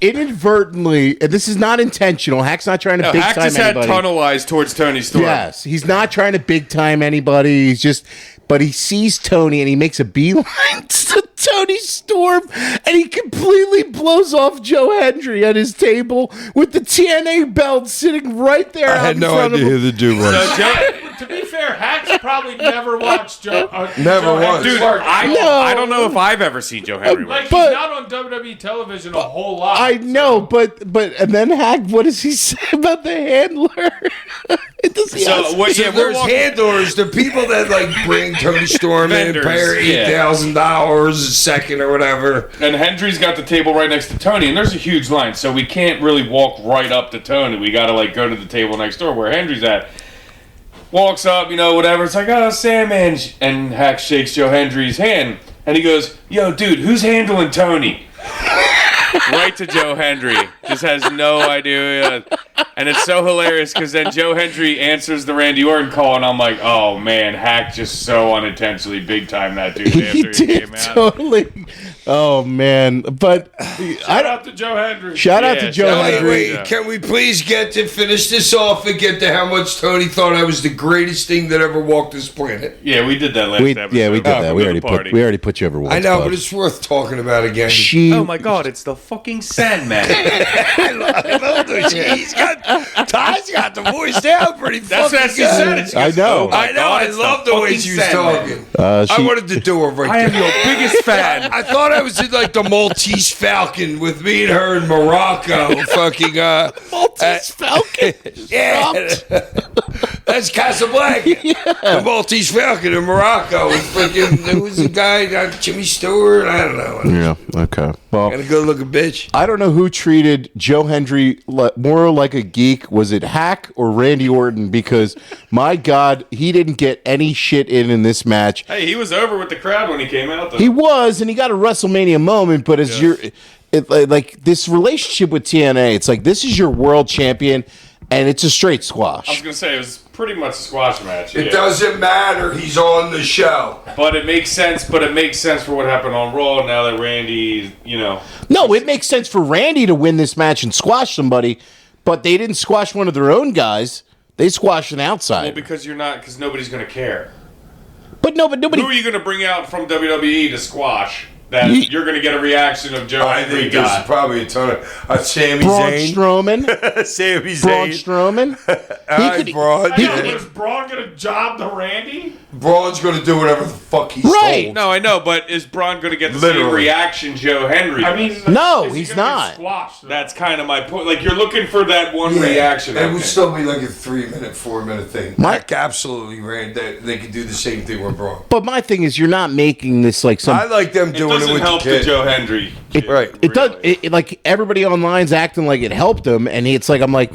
inadvertently, and this is not intentional. Hack's not trying to No, big Hack time just had anybody. tunnel eyes towards Tony Storm. Yes, he's not trying to big time anybody. He's just, but he sees Tony and he makes a beeline to Tony Storm, and he completely blows off Joe Hendry at his table with the TNA belt sitting right there. I had no idea who the dude was. To be fair, Hack's probably never watched Joe. Never Joe once. Hendry Dude, work. I don't know if I've ever seen Joe Hendry Like, work. But- he's not on WWE television a whole lot. I know, but and then Hack, what does he say about the handler? Does he ask- So there's handlers, the people that like bring Tony Storm in, Vendors, pay her yeah. $8,000 a second or whatever. And Hendry's got the table right next to Tony, and there's a huge line, so we can't really walk right up to Tony. We gotta like go to the table next door where Hendry's at. Walks up, whatever. It's like, oh, Sandman. And Hack shakes Joe Hendry's hand, and he goes, yo, dude, who's handling Tony? Right to Joe Hendry. Just has no idea. And it's so hilarious because then Joe Hendry answers the Randy Orton call, and I'm like, oh, man, Hack just so unintentionally big time that dude he after he did came out. totally. Oh man, but Shout out to Joe Hendry. shout out Yeah, to Joe shout out. Hendry. Wait, can we please get to finish this off and get to how much Tony thought I was the greatest thing that ever walked this planet? Yeah, we did that last episode. Yeah, we did that. We From the already party. put you over once. I know, bud. but it's worth talking about again. she. Oh my god, it's the fucking Sandman. He's got Ty's got the voice down pretty That's fucking what she said. good. She goes, I know. "Oh my I know. God, I it's love the way fucking she was Sandman." talking. I wanted to do her right I am there. your biggest fan. I thought I was in like the Maltese Falcon with me and her in Morocco. Fucking Maltese Falcon. yeah, that's Casablanca. The Maltese Falcon in Morocco. Who was the guy? Jimmy Stewart. I don't know. Yeah. Okay. Well, And a good-looking bitch. I don't know who treated Joe Hendry more like a geek. Was it Hack or Randy Orton? Because my God, he didn't get any shit in this match. Hey, he was over with the crowd when he came out, though. He was, and he got a WrestleMania moment. But as like this relationship with TNA, it's like this is your world champion, and it's a straight I was squash. gonna say it was pretty much a squash match. It yeah. doesn't matter. He's on the show. But it makes sense. But it makes sense for what happened on Raw. Now that Randy, No, it makes sense for Randy to win this match and squash somebody, but they didn't squash one of their own guys. They squashed an outside. well, because nobody's gonna care. But nobody. Who are you gonna bring out from WWE to squash? That you're gonna get a reaction of Joe I Hendry think there's guy. probably a ton of Sami Braun Zayn. Strowman. Sami Braun Zayn. Strowman. Alright, Braun. I know, was Braun gonna job the Randy? Braun's going to do whatever the fuck he's Right. told. No, I know, but is Braun gonna get the same Literally. reaction Joe Henry? I mean, No, is he he's gonna get not. squashed, though? that's kind of my point. Like you're looking for that one Yeah, reaction. It I would think. still be like a 3-minute, 4-minute thing. My- Like, absolutely, Rand. They could do the same thing with Braun. But my thing is, you're not making this like some. I like them It doing it doesn't with the help the kid. Joe Hendry. Right. It does. really. Like everybody online's acting like it helped him, and it's like I'm like,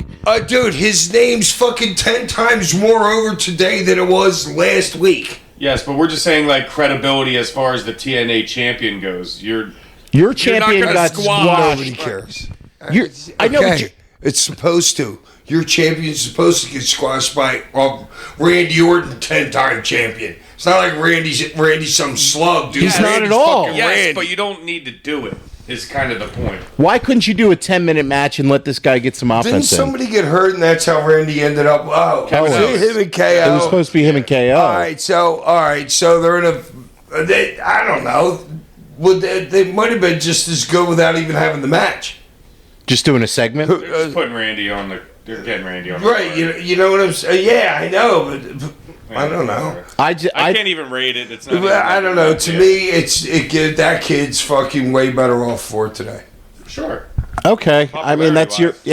Dude, his name's fucking 10 times more over today than it was last week. Yes, but we're just saying like credibility as far as the TNA champion goes. your not champion gonna got squash. Nobody squashed. cares. I know. but you- It's supposed to. Your champion's supposed to get squashed by Randy Orton, 10-time champion. It's not like Randy's some slug, dude. He's not Randy's at all. fucking Yes, Randy. but you don't need to do it. Is kind of the point. Why couldn't you do a 10-minute match and let this guy get some Didn't offense in? somebody get hurt and that's how Randy ended up? Oh, Kevin Owens. him and KO. It was supposed to be him and KO. All right, so they're in a. I don't know. They might have been just as good without even having the match. Just doing a segment. They're just putting Randy on the. They're getting Randy on the Right, card. you know what I'm saying? Yeah, I know, but I don't know. I can't even rate it. It's not. even I don't know. like To that. me, that kid's fucking way better off for it today. Sure. Okay, I mean that's your His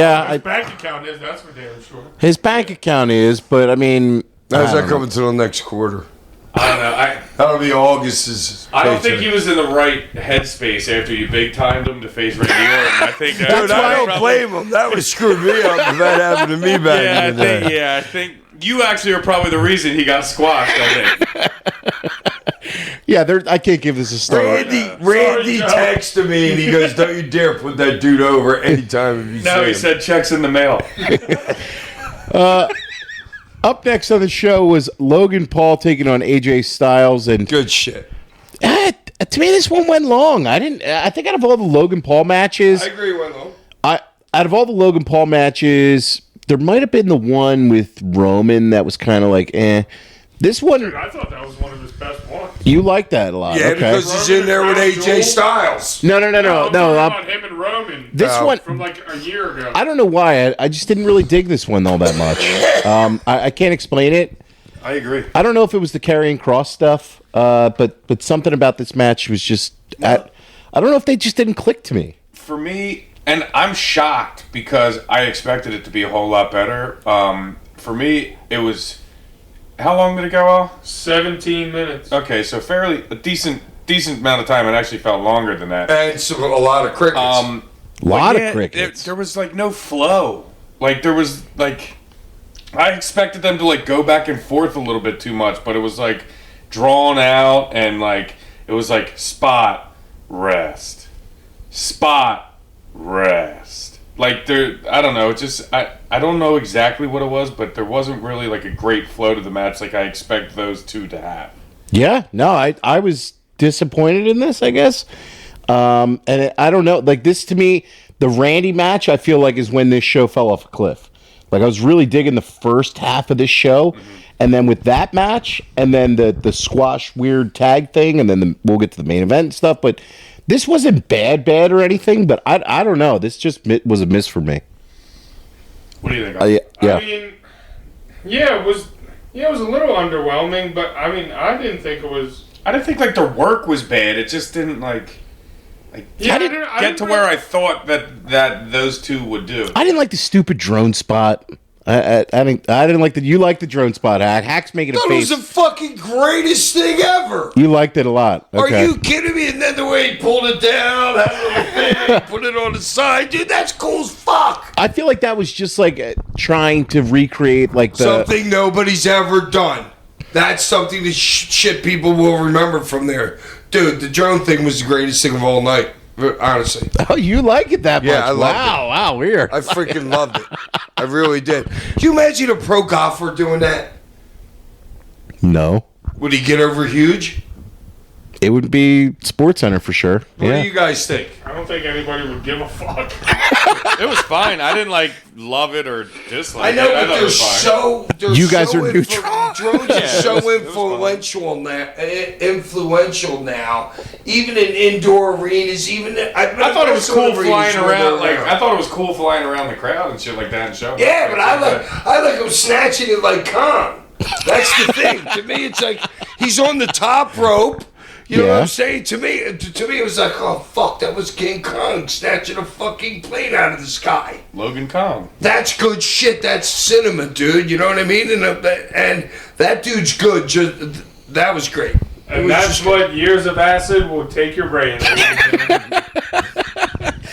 bank account is, that's for damn sure. his bank account is, but I mean, How's I that don't know. coming to the next quarter? I don't know. That'll be August's. I don't think paycheck. he was in the right headspace after you big timed him to face Randy Orton. I think that Dude, I don't blame him. That would screw me up if that happened to me back in the day. I think you actually are probably the reason he got squashed. I think. Yeah, I can't give this a star. Randy Joe. texted me and he goes, "Don't you dare put that dude over anytime if you No, see he him." said checks in the mail. Up next on the show was Logan Paul taking on AJ Styles, and Good shit. to me, this one went long. I think out of all the Logan Paul matches, agree with him. out of all the Logan Paul matches, there might have been the one with Roman that was kind of like, eh. This one, Dude, I thought that was one of his best ones. you like that a lot. Yeah, okay. because he's in there with AJ Styles. No. I'm talking about him and Roman This No. one, from like a year ago. I don't know why. I just didn't really dig this one all that much. I can't explain it. I agree. I don't know if it was the carrying cross stuff, but something about this match was just. I don't know if they just didn't click to me. For me, and I'm shocked because I expected it to be a whole lot better. For me, it was. How long did it go, Al? 17 minutes. Okay, so a decent amount of time. It actually felt longer than that. And a lot of crickets. A lot Yeah, of crickets. There was like no flow. Like there was like, I expected them to like go back and forth a little bit too much, but it was like drawn out and like it was like spot rest. Like there, I don't know. It just I don't know exactly what it was, but there wasn't really like a great flow to the match like I expect those two to have. Yeah, no, I was disappointed in this, I guess. I don't know. Like this to me, the Randy match, I feel like is when this show fell off a cliff. Like I was really digging the first half of this show, and then with that match, and then the squash weird tag thing, and then we'll get to the main event and stuff. But this wasn't bad or anything. But I don't know. This just was a miss for me. What do you think? Yeah. I mean, yeah, it was a little underwhelming, but I mean, I didn't think it was. I didn't think like their work was bad. It just didn't Yeah, I didn't get to where I thought that those two would do. I didn't like the stupid drone spot. I didn't like the. You like the drone spot, Hack. Hack's making a That face. was the fucking greatest thing ever. You liked it a lot. Okay. Are you kidding me? And then the way he pulled it down, had a little thing, put it on the side, dude, that's cool as fuck. I feel like that was just like trying to recreate like the. Something nobody's ever done. That's something that shit people will remember from there. Dude, the drone thing was the greatest thing of all night. Honestly. Oh, you like it that much? Yeah, I loved wow, wow, weird. I freaking loved it. I really did. Can you imagine a pro golfer doing that? No, Would he get over huge? it would be Sports Center for sure. What Yeah. do you guys think? I don't think anybody would give a fuck. It was fine. I didn't like love it or dislike I know, it. but thought it they're was fine. so. You guys are neutral. Drones are so it was influential now. Influential now, even in indoor arenas. Even I thought it was cool flying around. I thought it was cool flying around the crowd and shit like that and showing. Yeah, but I like him snatching it like Kong. That's the thing. To me, it's like he's on the top rope. You know what I'm saying? To me, it was like, oh fuck, that was King Kong snatching a fucking plane out of the sky. Logan Kong. That's good shit. That's cinema, dude. You know what I mean? And that dude's good. That was great. And that's what years of acid will take your brain.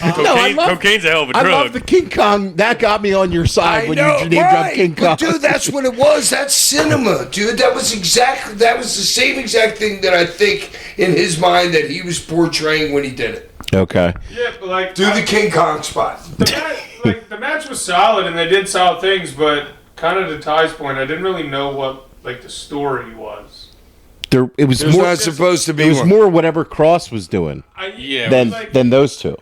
Cocaine's a hell of a I drug. love the King Kong. That got me on your side when you named right. King Kong. But dude, that's what it was. That's cinema, dude. That was the same exact thing that I think in his mind that he was portraying when he did it. Okay. Yeah, but like Do the King Kong spot. the match was solid and they did solid things, but kind of to Ty's point, I didn't really know what like the story was. It was There's more. not supposed to be It was one. more whatever Cross was doing than those two.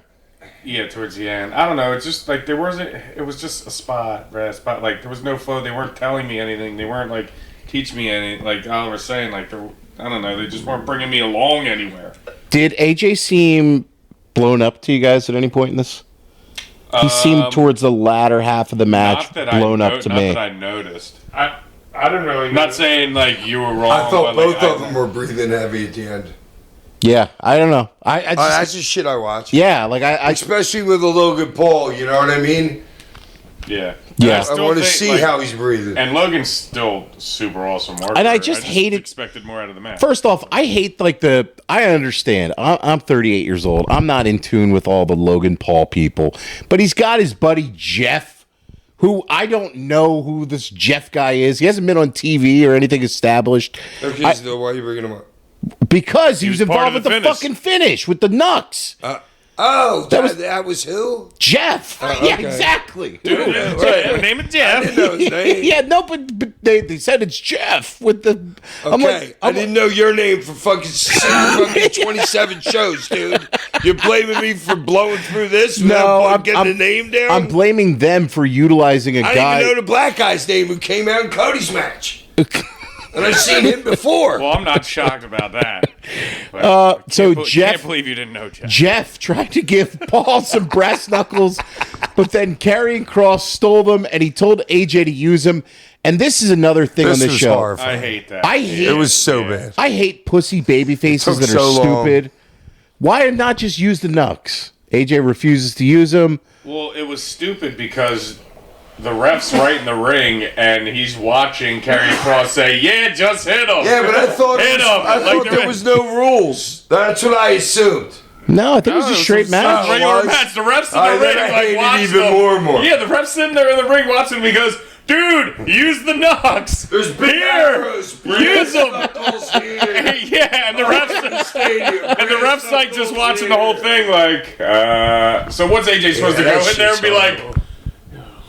Yeah, towards the end. I don't know. It's just like there wasn't. It was just a spot, right? A spot. Like there was no flow. They weren't telling me anything. They weren't like teaching me anything. Like I was saying, like I don't know. They just weren't bringing me along anywhere. Did AJ seem blown up to you guys at any point in this? He seemed towards the latter half of the match blown up to me. Not that I noticed. I didn't really. Not saying like you were wrong. I thought but, like, both of them were breathing heavy at the end. Yeah, I don't know. I just, That's just shit I watch. yeah, like I Especially with a Logan Paul, you know what I mean? Yeah. Yeah. I still want to think, see like- how he's breathing. And Logan's still super awesome worker. And I just hated- expected more out of the match. First off, I hate like I understand. I'm 38 years old. I'm not in tune with all the Logan Paul people, but he's got his buddy Jeff, who I don't know who this Jeff guy is. He hasn't been on TV or anything established. Okay, so why are you bringing him up? Because he was part involved of with the the finish. fucking finish with the Nux. That was who? Jeff. okay. Yeah, exactly. Right. Name it Jeff. I didn't know his name. Yeah, no, but they said it's Jeff with the. I'm Okay, like, I didn't know your name for fucking 27 shows, dude. You're blaming me for blowing through this No, without I'm getting the name down? I'm blaming them for utilizing a I guy. didn't even know the black guy's name who came out in Cody's match. And I've seen him before. Well, I'm not shocked about that. But so can't Jeff- believe you didn't know Jeff. Jeff tried to give Paul some brass knuckles, but then Karrion Kross stole them, and he told AJ to use them. And this is another thing This on this was show. horrifying. I hate that. I hate It was so bad. I hate pussy baby faces It took that are so long. stupid. Why not just use the Nux? AJ refuses to use them. Well, it was stupid because the ref's right in the ring and he's watching Karrion Kross say, "Yeah, just hit him." Yeah, but I thought, Hit him. there was no rules. That's what I assumed. No, I think it was a straight match. A regular was. match. The ref's in I the ring, then I like hated watching even him. more and more. Yeah, the ref's sitting there in the ring watching him. He goes, "Dude, use the Nux. There's big Here, arrows. use them." Knuckles here. Yeah, and the ref's Stadium. and the ref's like just watching the whole thing, like. So what's AJ supposed to go that in there and be shit's like,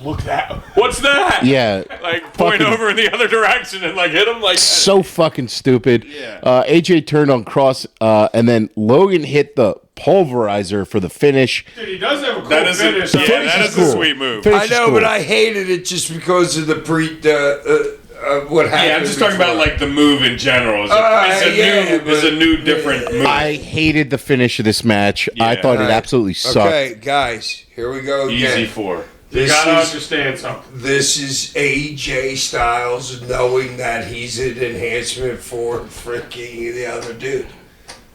"Look that? What's that?" Yeah. Like point Fucking- over in the other direction and like hit him like. So fucking stupid. Yeah. AJ turned on Cross, and then Logan hit the pulverizer for the finish. Dude, he does have a cool That is a, finish. yeah, finish that is is cool. a sweet move. Finish I is know, cool. but I hated it just because of the what happened. Yeah, I'm just talking about before. like the move in general. It's a new different move. I hated the finish of this match. I Yeah. thought it Alright. absolutely sucked. Okay, guys, here we go again. Easy 4. You gotta understand something. This is AJ Styles knowing that he's an enhancement for freaking the other dude.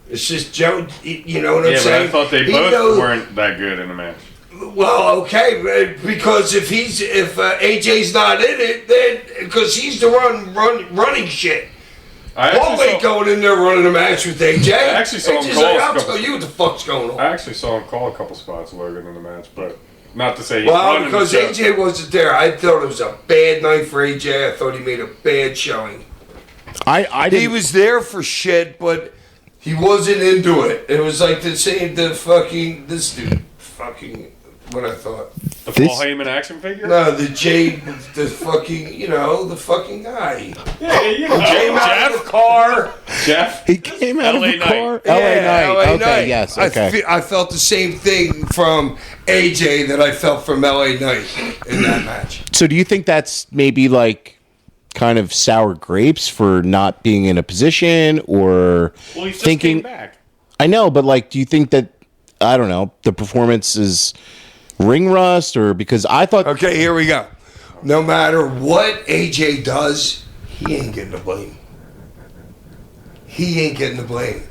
It's just Joe, you know what I'm Yeah, but saying? I thought they He both knows- weren't that good in the match. Well, okay, because if AJ's not in it, then because he's the running shit. I Paul actually ain't saw, going in there running a match with AJ. I actually saw him AJ's call like, a I'll couple- tell you what the fuck's going on. I actually saw him call a couple spots Logan in the match, but not to say he's Well, running because the show. AJ wasn't there, I thought it was a bad night for AJ. I thought he made a bad showing. I He didn't. was there for shit, but he wasn't into it. It was like this dude, what I thought. The This- Paul Heyman action figure? No, the fucking guy. Yeah, you know, Came out of the car. Jeff. He came out LA of the Knight. car. LA Knight. LA Okay, Knight. yes, okay. I felt the same thing from AJ that I felt from LA Knight in that match. So do you think that's maybe like kind of sour grapes for not being in a position or Well, he's just thinking? came back. I know, but like, do you think that I don't know the performance is ring rust or because I thought Okay, here we go. No matter what AJ does, he ain't getting the blame. He ain't getting the blame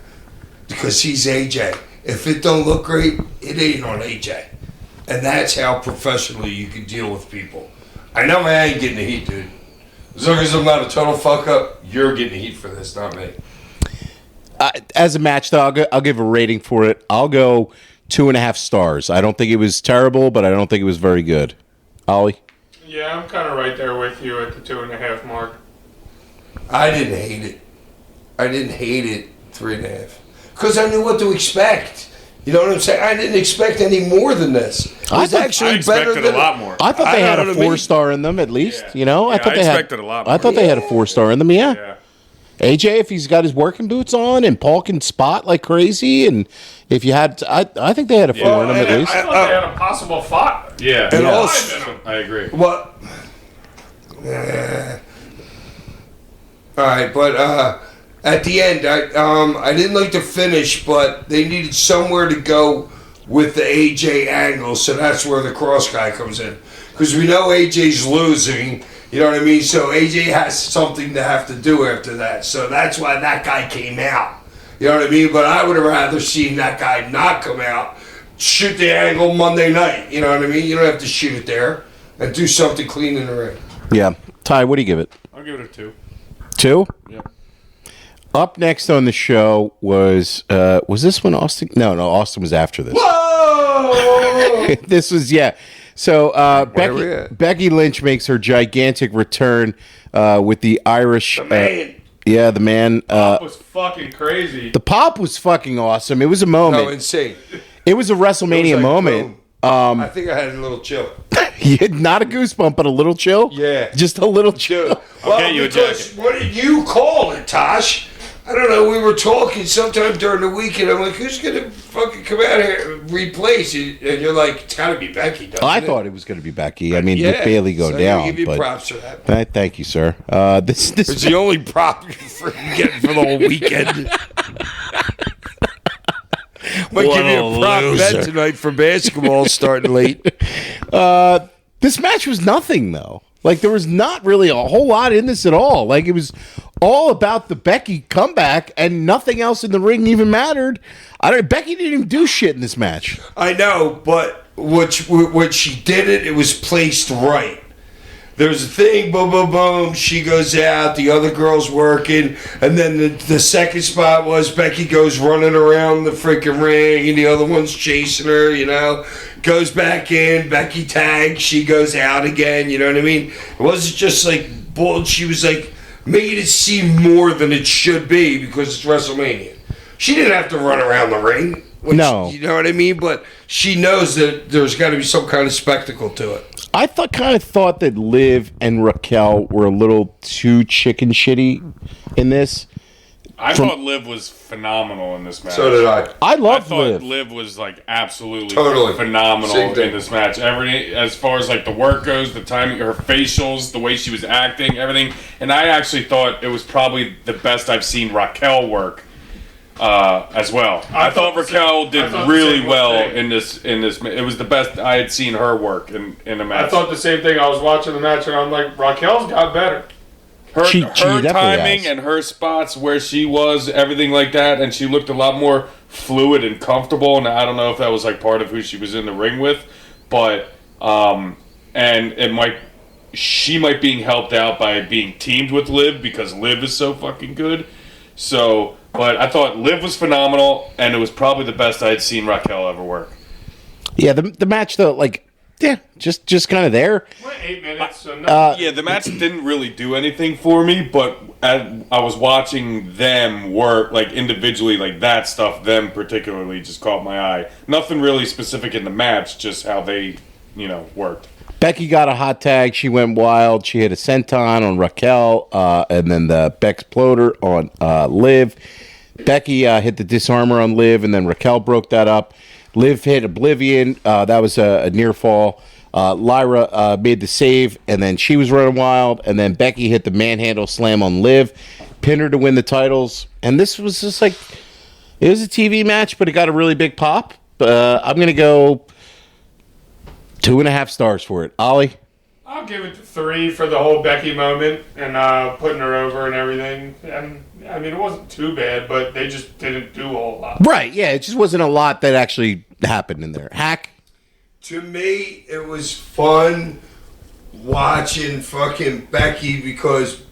because he's AJ. If it don't look great, it ain't on AJ. And that's how professionally you can deal with people. I know I ain't getting the heat, dude. As long as I'm not a total fuck up, you're getting the heat for this, not me. as a match though, I'll give a rating for it. I'll go 2.5 stars. I don't think it was terrible, but I don't think it was very good. Ollie? Yeah, I'm kind of right there with you at the 2.5 mark. I didn't hate it. I didn't hate it 3.5. Because I knew what to expect. You know what I'm saying? I didn't expect any more than this. It I was thought- actually I better expected than a lot more. I thought I they had know a what I mean. 4-star in them at least. Yeah. You know, I Yeah, thought I they expected a lot I more. thought they had a 4-star in them. Yeah. Yeah. AJ, if he's got his working boots on and Paul can spot like crazy, and if you had, I think they had a 4 in them and at least. I thought they had a possible fight. Yeah. And Yeah. also- I agree. What? All right, but at the end, I didn't like the finish, but they needed somewhere to go with the AJ angle, so that's where the cross guy comes in. Because we know AJ's losing, you know what I mean? So AJ has something to have to do after that. So that's why that guy came out. You know what I mean? But I would have rather seen that guy not come out, shoot the angle Monday night. You know what I mean? You don't have to shoot it there and do something clean in the ring. Yeah. Ty, what do you give it? I'll give it a 2. 2? Yep. Up next on the show was this when Austin? No, Austin was after this. Whoa! This was So Where we at? Becky Lynch makes her gigantic return with the Irish. Man. The man. That was fucking crazy. The pop was fucking awesome. It was a moment. No, insane. It was a WrestleMania It was like, moment. boom. I think I had a little chill. You had not a goosebump, but a little chill. Yeah. Just a little chill. Dude, get you a because jacket. what did you call it, Tosh? I don't know. We were talking sometime during the weekend. I'm like, who's gonna fucking come out here and replace you? And you're like, it's gotta be Becky. Doesn't I it? thought it was going to be Becky. I mean, Yeah. with Bailey go So down. I give you but props for that. Thank you, sir. This It's the only prop you're getting for the whole weekend. Might give you a prop bet tonight for basketball starting late. This match was nothing though. Like there was not really a whole lot in this at all. Like it was all about the Becky comeback and nothing else in the ring even mattered. Becky didn't even do shit in this match. I know, but when she did it, it was placed right. There's a thing, boom, boom, boom. She goes out, the other girl's working, and then the second spot was Becky goes running around the freaking ring, and the other one's chasing her, you know. Goes back in, Becky tags, she goes out again, you know what I mean? It wasn't just like, she was like, made it seem more than it should be because it's WrestleMania. She didn't have to run around the ring. No. You know what I mean? But she knows that there's got to be some kind of spectacle to it. I kind of thought that Liv and Raquel were a little too chicken shitty in this. I thought Liv was phenomenal in this match. So did I. I I love thought Liv. Liv was like absolutely Totally. phenomenal Same thing. in this match. Everything as far as like the work goes, the timing, her facials, the way she was acting, everything. And I actually thought it was probably the best I've seen Raquel work as well. I thought Raquel did really well thing. in this. It was the best I had seen her work in a match. I thought the same thing. I was watching the match and I'm like, Raquel's got better. Her definitely timing has. and her spots where she was, everything like that, and she looked a lot more fluid and comfortable. And I don't know if that was like part of who she was in the ring with, but and she might being helped out by being teamed with Liv because Liv is so fucking good. So, but I thought Liv was phenomenal, and it was probably the best I had seen Raquel ever work. Yeah, the match though, like, yeah, just kind of there. Went 8 minutes, so no. Yeah, the match didn't really do anything for me, but I was watching them work, like, individually, like, that stuff, them particularly, just caught my eye. Nothing really specific in the match, just how they, worked. Becky got a hot tag. She went wild. She hit a senton on Raquel, and then the Bexploder on Liv. Becky hit the disarmor on Liv, and then Raquel broke that up. Liv hit Oblivion. That was a near fall. Lyra made the save, and then she was running wild. And then Becky hit the manhandle slam on Liv, pinned her to win the titles. And this was just like, it was a TV match, but it got a really big pop. I'm going to go 2.5 stars for it. Ollie? I'll give it 3 for the whole Becky moment and putting her over and everything. And I mean, it wasn't too bad, but they just didn't do a whole lot. Right, yeah, it just wasn't a lot that actually happened in there. Hack? To me, it was fun watching fucking Becky because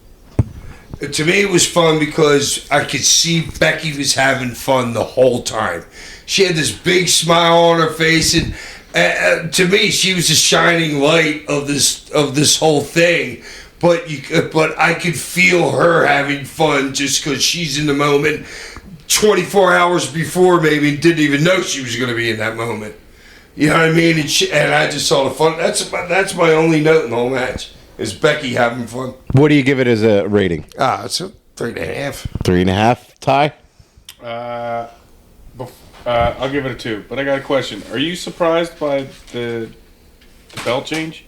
to me it was fun because I could see Becky was having fun the whole time. She had this big smile on her face, and to me, she was a shining light of this whole thing. But I could feel her having fun just because she's in the moment. 24 hours before, maybe didn't even know she was going to be in that moment. You know what I mean? And I just saw the fun. That's my only note in the whole match is Becky having fun. What do you give it as a rating? It's a 3.5. 3.5. Ty? I'll give it a 2, but I got a question. Are you surprised by the belt change?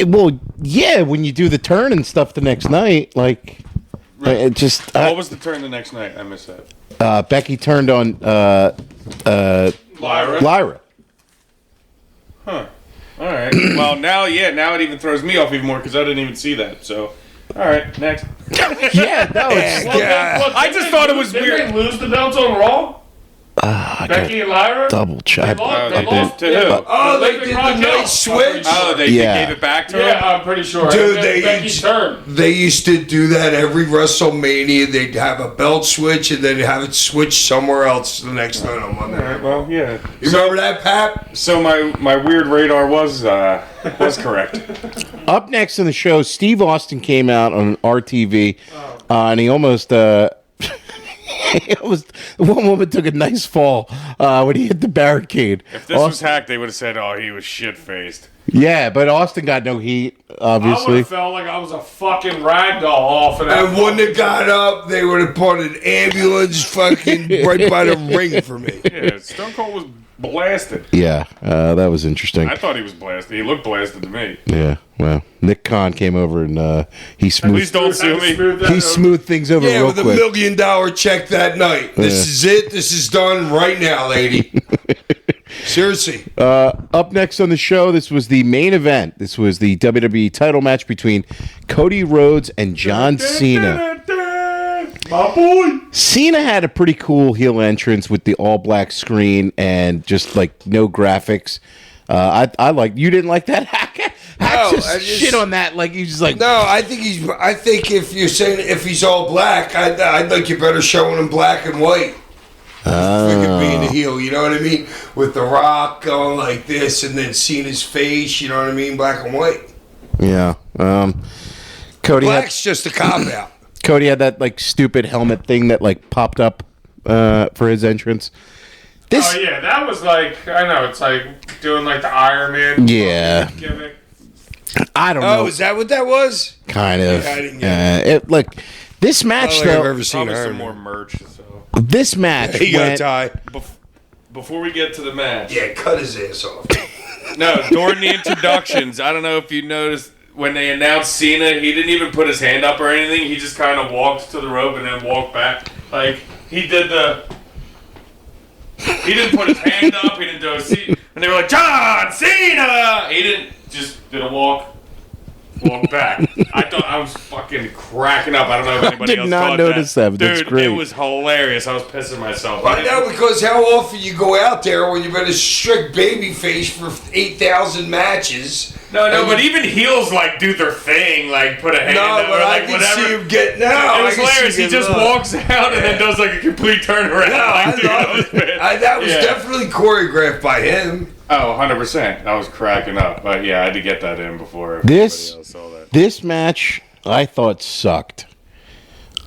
Well, yeah, when you do the turn and stuff the next night, like, it just... What was the turn the next night? I missed that. Becky turned on Lyra. Huh. All right. Well, now it even throws me off even more because I didn't even see that. So, all right, next. Yeah, no, it's... I just thought it was Did weird. they lose the belts on Raw? Becky and Lyra? Double check. They lost, They lost to who? Oh, they did the night switch. Oh, they gave it back to him? Yeah, I'm pretty sure. Dude, Becky's turn. They used to do that every WrestleMania. They'd have a belt switch and then have it switch somewhere else the next night on Monday. All right, well, yeah. You remember that, Pat? So my weird radar was correct. Up next in the show, Steve Austin came out on RTV, and he almost... one woman took a nice fall when he hit the barricade. If this was hacked, they would have said, "Oh, he was shit-faced." Yeah, but Austin got no heat, I would obviously. have felt like I was a fucking ragdoll off of that. And when they got up, they would have put an ambulance fucking right by the ring for me. Yeah, Stone Cold was blasted. Yeah, that was interesting. I thought he was blasted. He looked blasted to me. Yeah, well, Nick Khan came over and he At least smoothed don't sue me. he smoothed things over Yeah, real with $1 quick. million check that night. This is it. This is done right now, lady. Seriously. Up next on the show, this was the main event. This was the WWE title match between Cody Rhodes and John Cena. My boy. Cena had a pretty cool heel entrance with the all black screen and just like no graphics. I like. You didn't like that? Hack No, just I just- shit on that. Like you just like. No, I think if you're saying if he's all black, I'd like you better showing him black and white. Freaking being the heel, you know what I mean? With The Rock going like this and then seeing his face, you know what I mean? Black and white. Yeah. Cody Black's just a cop out. Cody had that like stupid helmet thing that like popped up for his entrance. This, Oh yeah, that was like I know it's like doing like the Iron Man. Yeah. Gimmick. I don't know. Oh, is that what that was? Kind of. Yeah, I didn't get Look, this I match don't think I've though. ever seen Probably some Iron more Man. merch. So This match He got went. tie. before we get to the match, Yeah, cut his ass off. no, during the introductions, I don't know if you noticed when they announced Cena, he didn't even put his hand up or anything. He just kind of walked to the rope and then walked back. Like he did the. He didn't put his hand up. He didn't do a seat. And they were like, John Cena. He didn't did a walk back. I thought I was fucking cracking up. I don't know if anybody else did not caught notice that, but Dude, that's great. it was hilarious. I was pissing myself. I know, because how often you go out there when you've been a strict babyface for 8,000 matches. No, but even heels like do their thing, like put a hand up or but like I can whatever. see him get It was I can hilarious. see He him, just walks out and then does like a complete turnaround. No, like, dude, I love it. That was definitely choreographed by him. Oh, 100%. I was cracking up. But yeah, I had to get that in before This- everybody else saw that. This match, I thought sucked.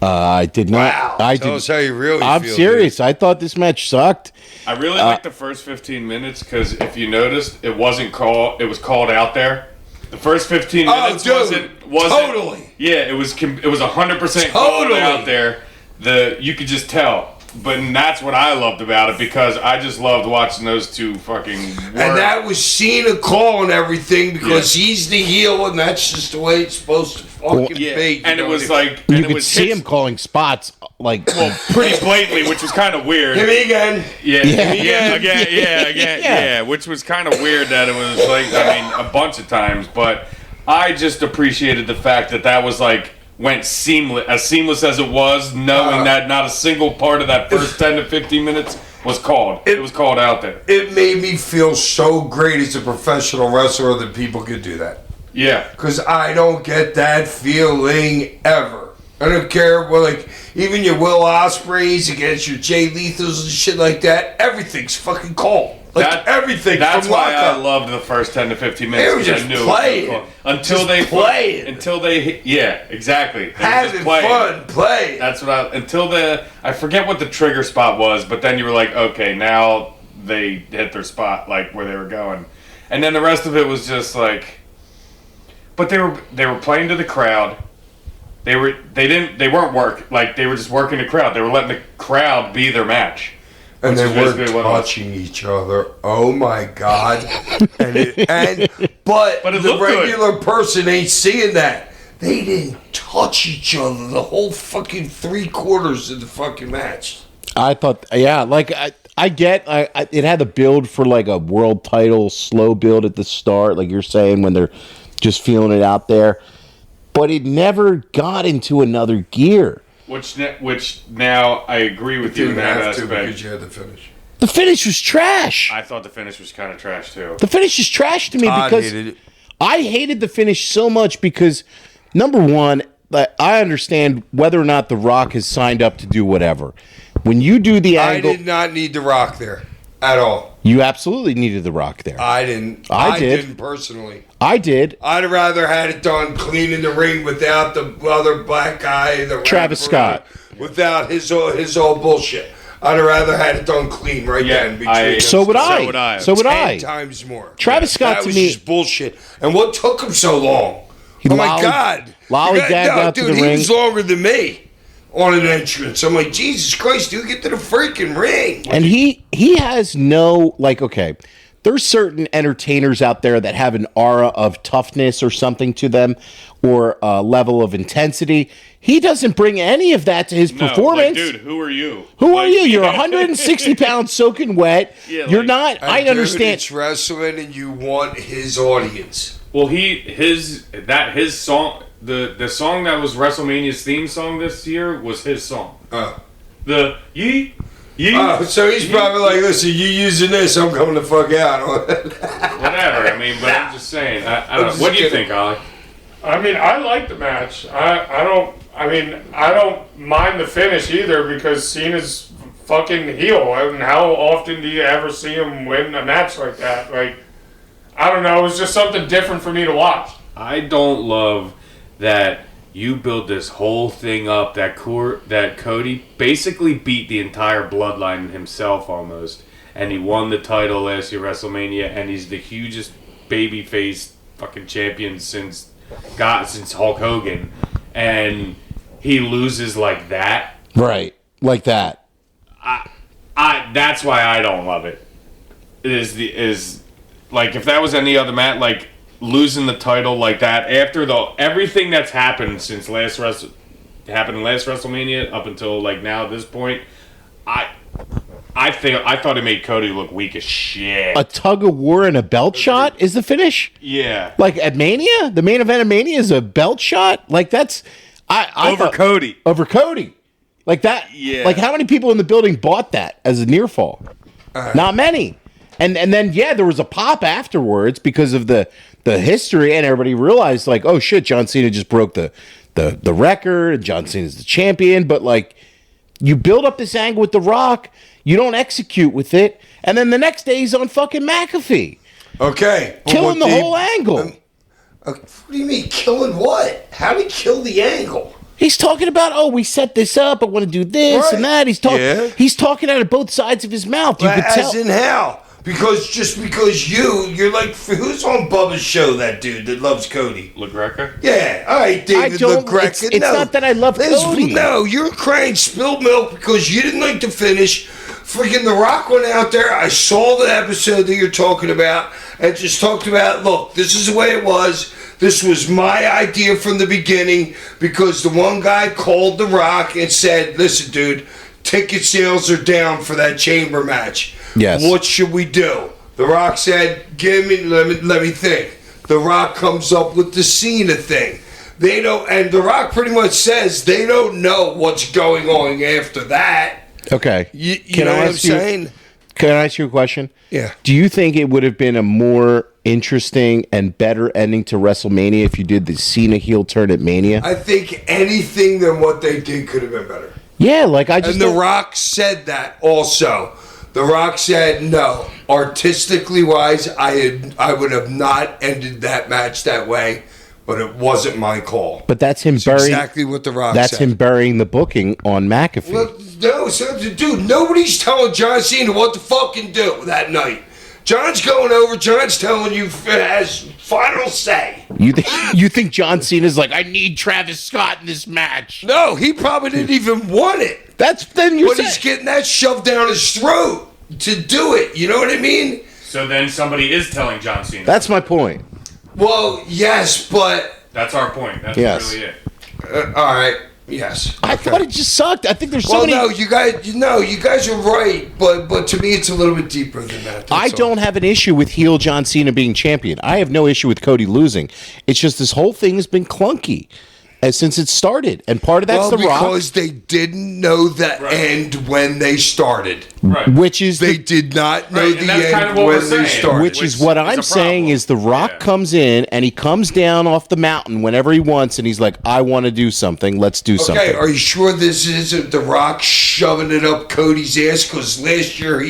I did not. Wow. I Tell did. us how you really I'm feel. serious. I thought this match sucked. I really liked the first 15 minutes because if you noticed, it wasn't called. It was called out there. The first 15 minutes wasn't totally. Yeah, it was 100% called Totally. out there. You could just tell. But that's what I loved about it because I just loved watching those two fucking work. And that was Cena calling everything because he's the heel and that's just the way it's supposed to fucking be. And it was like You and it could was see hits- him calling spots like. pretty blatantly, which was kind of weird. Hit me again. Yeah, which was kind of weird that it was like, I mean, a bunch of times, but I just appreciated the fact that was like, went seamless as it was, knowing that not a single part of that first 10 to 15 minutes was called. It was called out there. It made me feel so great as a professional wrestler that people could do that. Yeah. Because I don't get that feeling ever. I don't care, well, like, even your Will Ospreys against your Jay Lethals and shit like that, everything's fucking called. Like, everything. That's from why I lockup. loved the first 10 to 15 minutes. They were 'cause just I knew playing. it was called. Until they hit, yeah, exactly. They were Having just playing. fun, playing. That's what I forget what the trigger spot was, but then you were like, okay, now they hit their spot, like where they were going. And then the rest of it was just like, but they were playing to the crowd. They weren't like they were just working the crowd. They were letting the crowd be their match. And they Which is weren't basically what it was. touching each other. Oh my God. But But it the looked good. regular person ain't seeing that. They didn't touch each other the whole fucking 3/4 of the fucking match. I thought, yeah, like I get, it had to build for like a world title, slow build at the start, like you're saying when they're just feeling it out there, but it never got into another gear. Which now I agree with you in that aspect. because you had to finish. The finish was trash. I thought the finish was kind of trash too. The finish is trash to me because hated it. I hated the finish so much because, number one, I understand whether or not The Rock has signed up to do whatever. When you do the I angle, did not need The Rock there at all. you absolutely needed The Rock there. I didn't. I did. Didn't personally. I did. I'd rather had it done clean in the ring without the other black guy, the Travis rapper, Scott. without his old bullshit. I'd have rather had it done clean right then. Between So would I. So would I. So would 10 I. times more. Travis Scott that to was me- just bullshit. And what took him so long? Oh my God! lollygagged out to dude, the he ring. was longer than me on an entrance. I'm like, Jesus Christ, dude, get to the freaking ring. And he has no, like, okay, there's certain entertainers out there that have an aura of toughness or something to them or a level of intensity. He doesn't bring any of that to his performance. Like, dude, who are you? Who are you? You're 160 pounds soaking wet. Yeah, You're like- not. And I dude, understand. it's wrestling, and you want his audience. Well, his song, the song that was WrestleMania's theme song this year was his song. The yee. So he's probably like, listen, you using this, I'm coming the fuck out. Whatever. I mean, but I'm just saying. I don't know. just What do you kidding. think, Ollie? I mean, I like the match. I don't mind the finish either because Cena's fucking heel. And how often do you ever see him win a match like that? Like, I don't know. It was just something different for me to watch. I don't love that you build this whole thing up that Cody basically beat the entire bloodline himself almost, and he won the title last year WrestleMania, and he's the hugest babyface fucking champion since Hulk Hogan, and he loses like that. Right. Like that. That's why I don't love it. Is like if that was any other match, like losing the title like that after everything that's happened since last WrestleMania up until like now at this point, I thought it made Cody look weak as shit. A tug of war and a belt shot is the finish? Yeah. Like at Mania? The main event of Mania is a belt shot? Like that's... I Over thought- Cody. Over Cody. Like that... Yeah. Like how many people in the building bought that as a near fall? Not many. And then, yeah, there was a pop afterwards because of the history, and everybody realized, like, oh, shit, John Cena just broke the record, and John Cena's the champion, but, like, you build up this angle with The Rock, you don't execute with it, and then the next day he's on fucking McAfee. Okay. but Killing what the they- whole angle. What do you mean, killing what? How did he kill the angle? He's talking about, oh, we set this up, I want to do this and Right. that. He's talking out of both sides of his mouth. You could tell. As in how? Because you're like, who's on Bubba's show, that dude that loves Cody? LaGreca? Yeah, all right, David don't- LaGreca. it's not that I love Cody. No, you're crying spilled milk because you didn't like the finish. Freaking The Rock went out there. I saw the episode that you're talking about and just talked about, look, this is the way it was. This was my idea from the beginning because the one guy called The Rock and said, listen, dude, ticket sales are down for that chamber match. Yes. What should we do? The Rock said, let me think. The Rock comes up with the Cena thing. They don't, and The Rock pretty much says they don't know what's going on after that. Okay. You know what I'm saying? Can I ask you a question? Yeah. Do you think it would have been a more interesting and better ending to WrestleMania if you did the Cena heel turn at Mania? I think anything than what they did could have been better. Yeah, like I just And The Rock said that also. The Rock said, no, artistically wise, I would have not ended that match that way, but it wasn't my call. But that's him It's burying. exactly what The Rock That's said. him burying the booking on McAfee. Well, no, so, dude, nobody's telling John Cena what to fucking do that night. John's going over. John's telling you has final say. You think John Cena's like, I need Travis Scott in this match? No, he probably didn't even want it. That's then you But say. he's getting that shoved down his throat to do it. You know what I mean? So then somebody is telling John Cena. That's my point. Well, yes, but That's our point. That's Yes. really it. all right, yes. I thought it just sucked. I think there's so Well, many. no, you guys are right, but to me, it's a little bit deeper than that. I that's all. don't have an issue with heel John Cena being champion. I have no issue with Cody losing. It's just this whole thing has been clunky since it started, and part of that's The Rock, because they didn't know the end when they started. Right. which is They the, did not know Right, and the that's kind end of what when we're they saying. started. which is Which what is I'm a saying problem. is The Rock Yeah. comes in and he comes down off the mountain whenever he wants, and he's like, I want to do something. Let's do Okay, something. are you sure this isn't The Rock shoving it up Cody's ass? Because last year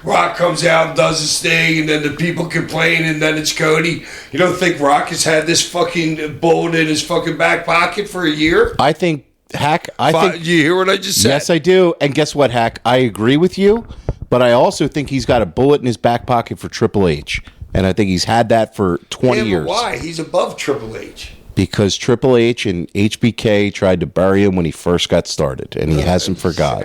Rock comes out and does his thing, and then the people complain, and then it's Cody. You don't think Rock has had this fucking bullet in his fucking back pocket for a year? I think Hack. I think You hear what I just said? yes, I do. And guess what, Hack? I agree with you, but I also think he's got a bullet in his back pocket for Triple H, and I think he's had that for 20 Yeah, but years. why? He's above Triple H. Because Triple H and HBK tried to bury him when he first got started, and he hasn't forgot.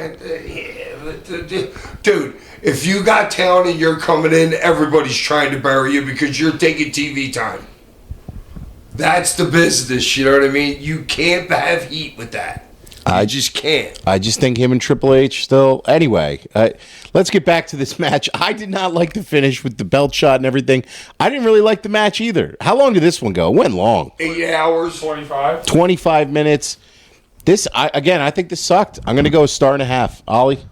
Dude, if you got talent and you're coming in, everybody's trying to bury you because you're taking TV time. That's the business, you know what I mean? You can't have heat with that. I just can't. I just think him and Triple H still. Anyway, let's get back to this match. I did not like the finish with the belt shot and everything. I didn't really like the match either. How long did this one go? It went long. 8 hours. 25. 25 minutes. I think this sucked. I'm going to go a star and a half. Ollie?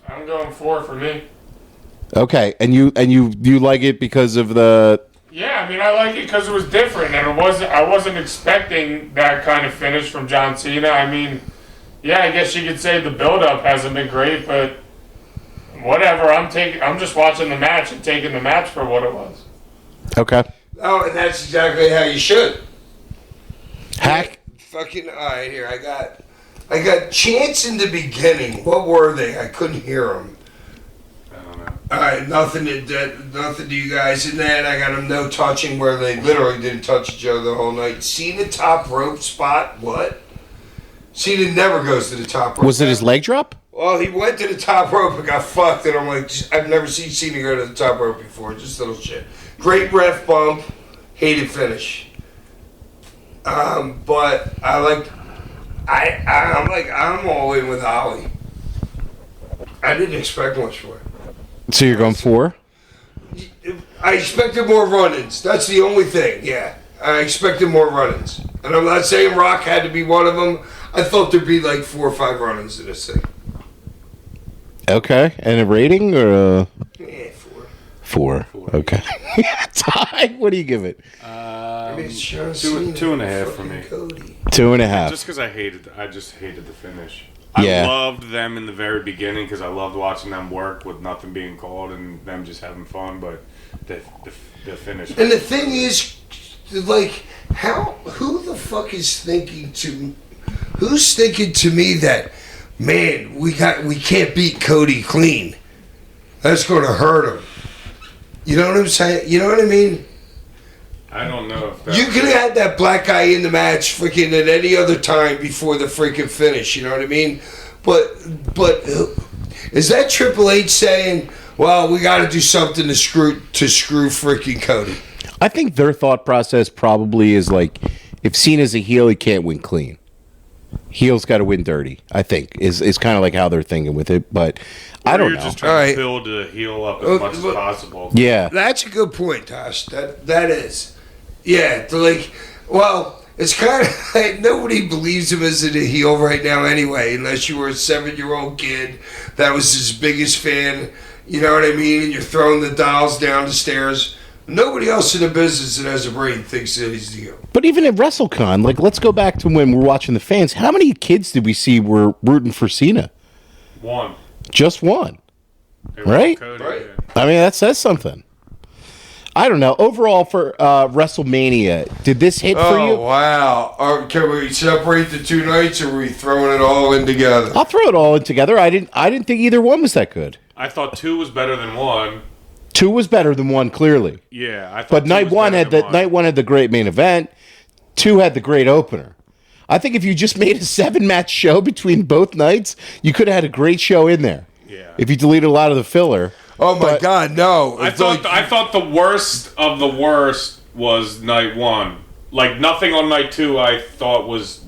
I'm going 4 for me. Okay, and you like it because of the... Yeah, I mean, I like it because it was different, and I wasn't expecting that kind of finish from John Cena. I mean, yeah, I guess you could say the build-up hasn't been great, but whatever. I'm just watching the match and taking the match for what it was. Okay. Oh, and that's exactly how you should. Hack? Fucking, all right, here, I got chants in the beginning. What were they? I couldn't hear them. I don't know. All right, nothing to you guys. And then I got them no touching where they literally didn't touch each other the whole night. Cena top rope spot? What? Cena never goes to the top rope. Was it his leg drop? Well, he went to the top rope and got fucked. And I'm like, I've never seen Cena go to the top rope before. Just little shit. Great ref bump. Hated finish. But I'm all in with Ollie. I didn't expect much more. So you're going 4? I expected more run-ins. That's the only thing. Yeah, I expected more run-ins, and I'm not saying Rock had to be one of them. I thought there'd be like 4 or 5 run-ins in this thing. Okay, and a rating or Yeah, 4? 4. Okay. Ty, what do you give it? I mean, it's John Two Cena and a half and for me. fucking Cody. 2.5. Just because I just hated the finish. Yeah. I loved them in the very beginning because I loved watching them work with nothing being called and them just having fun. But the finish. And the thing is, like, who the fuck is thinking who's thinking to me that, man, we can't beat Cody clean. That's going to hurt him. You know what I'm saying? You know what I mean? I don't know if that You could have had that black guy in the match freaking at any other time before the freaking finish. You know what I mean? But is that Triple H saying, well, we got to do something to screw freaking Cody? I think their thought process probably is like, if Cena's a heel, he can't win clean. Heel's got to win dirty, I think, is kind of like how they're thinking with it. But I don't You're know. just trying to build the heel up as much as possible. Yeah. That's a good point, Tosh. That is. Yeah, it's kind of like nobody believes him as a heel right now anyway, unless you were a 7-year-old kid that was his biggest fan, you know what I mean, and you're throwing the dolls down the stairs. Nobody else in the business that has a brain thinks that he's the heel. But even at WrestleCon, like, let's go back to when we're watching the fans. How many kids did we see were rooting for Cena? One. Just one. They were Right? Cody, Right. yeah. I mean, that says something. I don't know. Overall, for WrestleMania, did this hit for you? Oh, wow. Can we separate the 2 nights, or are we throwing it all in together? I'll throw it all in together. I didn't think either one was that good. I thought 2 was better than 1. 2 was better than 1, clearly. Yeah, I thought. But 2 night was one better had than the 1. night 1 had the great main event. 2 had the great opener. I think if you just made a 7-match show between both nights, you could have had a great show in there. Yeah. If you deleted a lot of the filler. Oh, my God, no. I thought the worst of the worst was night 1. Like, nothing on night 2 I thought was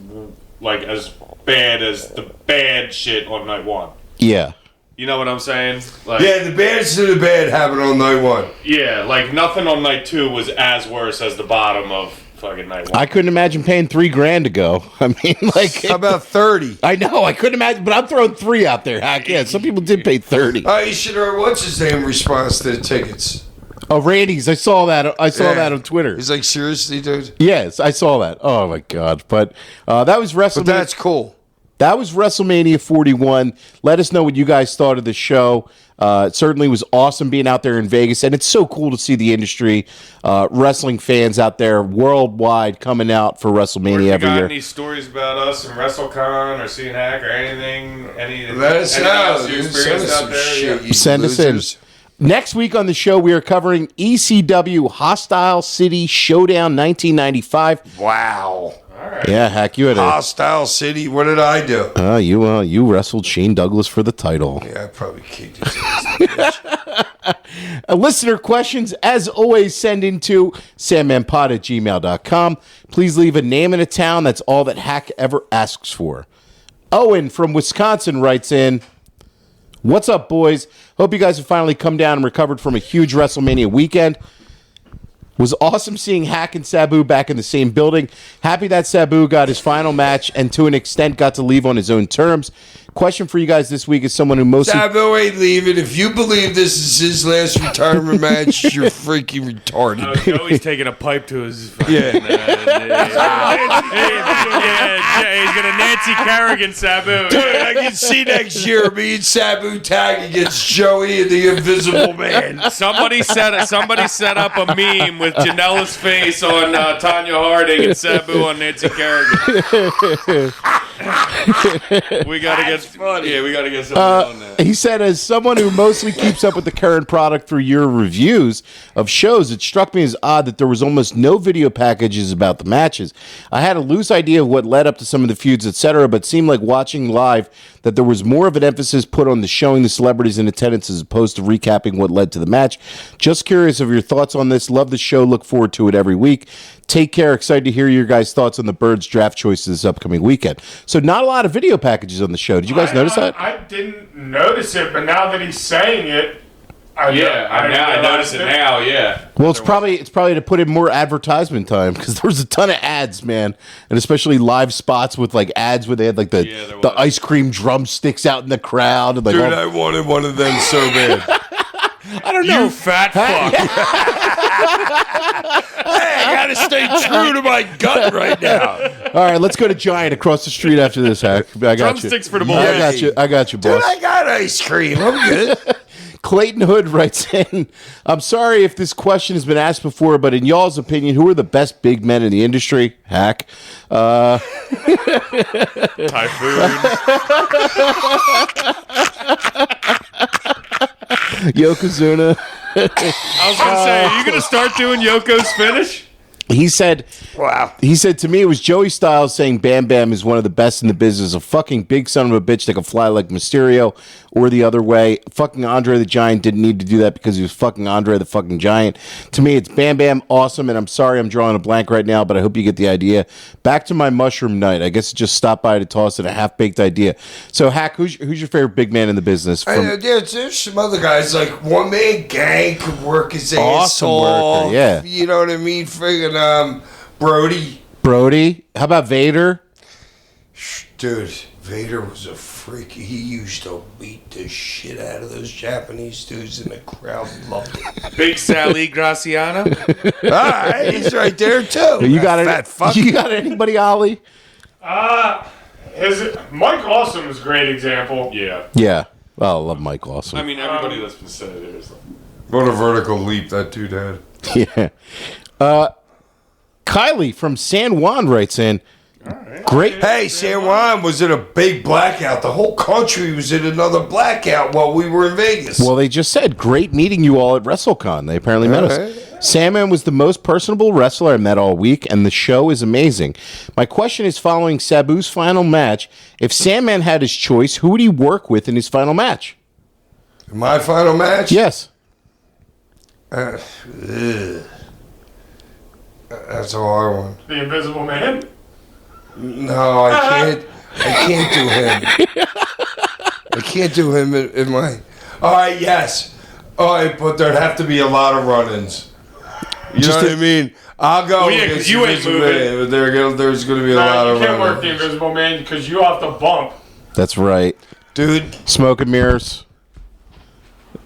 like as bad as the bad shit on night 1. Yeah. You know what I'm saying? Like, Yeah, the bad's to the bad happened on night 1. yeah, like nothing on night 2 was as worse as the bottom of fucking night 1. I couldn't imagine paying $3,000 to go. I mean, like, How about 30? I know I couldn't imagine, but I'm throwing 3 out there. Heck yeah, some people did pay 30. You should have what's his name response to the tickets. Oh, Randy's, I saw that. I saw that on Twitter. He's like, seriously, dude? Yes, I saw that. Oh my god! But that was WrestleMania. But that's cool. That was WrestleMania 41. Let us know what you guys thought of the show. It certainly was awesome being out there in Vegas, and it's so cool to see the industry, wrestling fans out there worldwide coming out for WrestleMania every year. Any stories about us in WrestleCon or seeing Hack or anything? Let us know. Else you Dude. Send experienced us out some there? shit, Yeah. you Send us in. losers. Next week on the show, we are covering ECW Hostile City Showdown 1995. Wow. All right. Yeah, Hack, you had Hostile City. What did I do? you wrestled Shane Douglas for the title. Yeah, I probably kicked his ass. Listener questions, as always, send into sandmanpod@gmail.com. Please leave a name and a town. That's all that Hack ever asks for. Owen from Wisconsin writes in, "What's up, boys? Hope you guys have finally come down and recovered from a huge WrestleMania weekend. Was awesome seeing Hack and Sabu back in the same building. Happy that Sabu got his final match and to an extent got to leave on his own terms. Question for you guys this week is someone who mostly..." Sabu ain't leaving. If you believe this is his last retirement match, you're freaking retarded. Joey's taking a pipe to his. Yeah. He's gonna Nancy Kerrigan Sabu. Dude, I can see next year me and Sabu tag against Joey and the Invisible Man. Somebody set up a meme with Janela's face on Tanya Harding and Sabu on Nancy Kerrigan. We gotta get funny. Yeah, we gotta get something on that. He said, as someone who mostly keeps up with the current product through your reviews of shows, it struck me as odd that there was almost no video packages about the matches. I had a loose idea of what led up to some of the feuds, etc., but seemed like watching live that there was more of an emphasis put on the showing the celebrities in attendance as opposed to recapping what led to the match. Just curious of your thoughts on this. Love the show. Look forward to it every week. Take care. Excited to hear your guys' thoughts on the Birds draft choices this upcoming weekend. So not a lot of video packages on the show. Did you guys notice that? I didn't notice it, but now that he's saying it, I notice it now. Yeah. Well, it's probably to put in more advertisement time because there was a ton of ads, man, and especially live spots with like ads where they had like the ice cream drumsticks out in the crowd. And, like, Dude, I wanted one of them so bad. I don't know. You fat fuck. Hey, I gotta stay true to my gut right now. All right, let's go to Giant across the street after this, Hack. I got Drumsticks you. for the boys. I got you, boss. Dude, I got ice cream. I'm good. Clayton Hood writes in, I'm sorry if this question has been asked before, but in y'all's opinion, who are the best big men in the industry? Hack. Typhoon. Yokozuna. I was gonna say, are you gonna start doing Yoko's finish? He said, Wow. He said to me, it was Joey Styles saying Bam Bam is one of the best in the business. A fucking big son of a bitch that can fly like Mysterio, or the other way. Fucking Andre the Giant didn't need to do that because he was fucking Andre the fucking Giant. To me, it's Bam Bam awesome, and I'm sorry I'm drawing a blank right now, but I hope you get the idea. Back to my mushroom night. I guess it just stopped by to toss it a half-baked idea. So, Hack, who's your favorite big man in the business? There's some other guys, like One Man Gang could work his ass Awesome off. worker, yeah. You know what I mean? Friggin' Brody. How about Vader? Dude, Vader was a freak. He used to beat the shit out of those Japanese dudes, and the crowd loved it. Big Sally Graciano. All right, he's right there, too. You got fat fuck. You got anybody, Ollie? Mike Awesome is a great example. Yeah. Yeah. Well, I love Mike Awesome. I mean, everybody that's been said there is. What a vertical leap that dude had. Yeah. Kylie from San Juan writes in, great. Hey, San Juan was in a big blackout. The whole country was in another blackout while we were in Vegas. Well, they just said, great meeting you all at WrestleCon. They apparently met us. Sandman was the most personable wrestler I met all week, and the show is amazing. My question is, following Sabu's final match, if Sandman had his choice, who would he work with in his final match? My final match? Yes. That's a hard one. The Invisible Man. No, I can't do him. I can't do him in my... All right, yes. All right, but there'd have to be a lot of run-ins. You know what I mean? I'll go Well, yeah, 'cause against you ain't Invisible moving. Man, but there's going to be a lot You of can't work run-ins. the Invisible Man because you have to bump. That's right. Dude, Smoke and mirrors.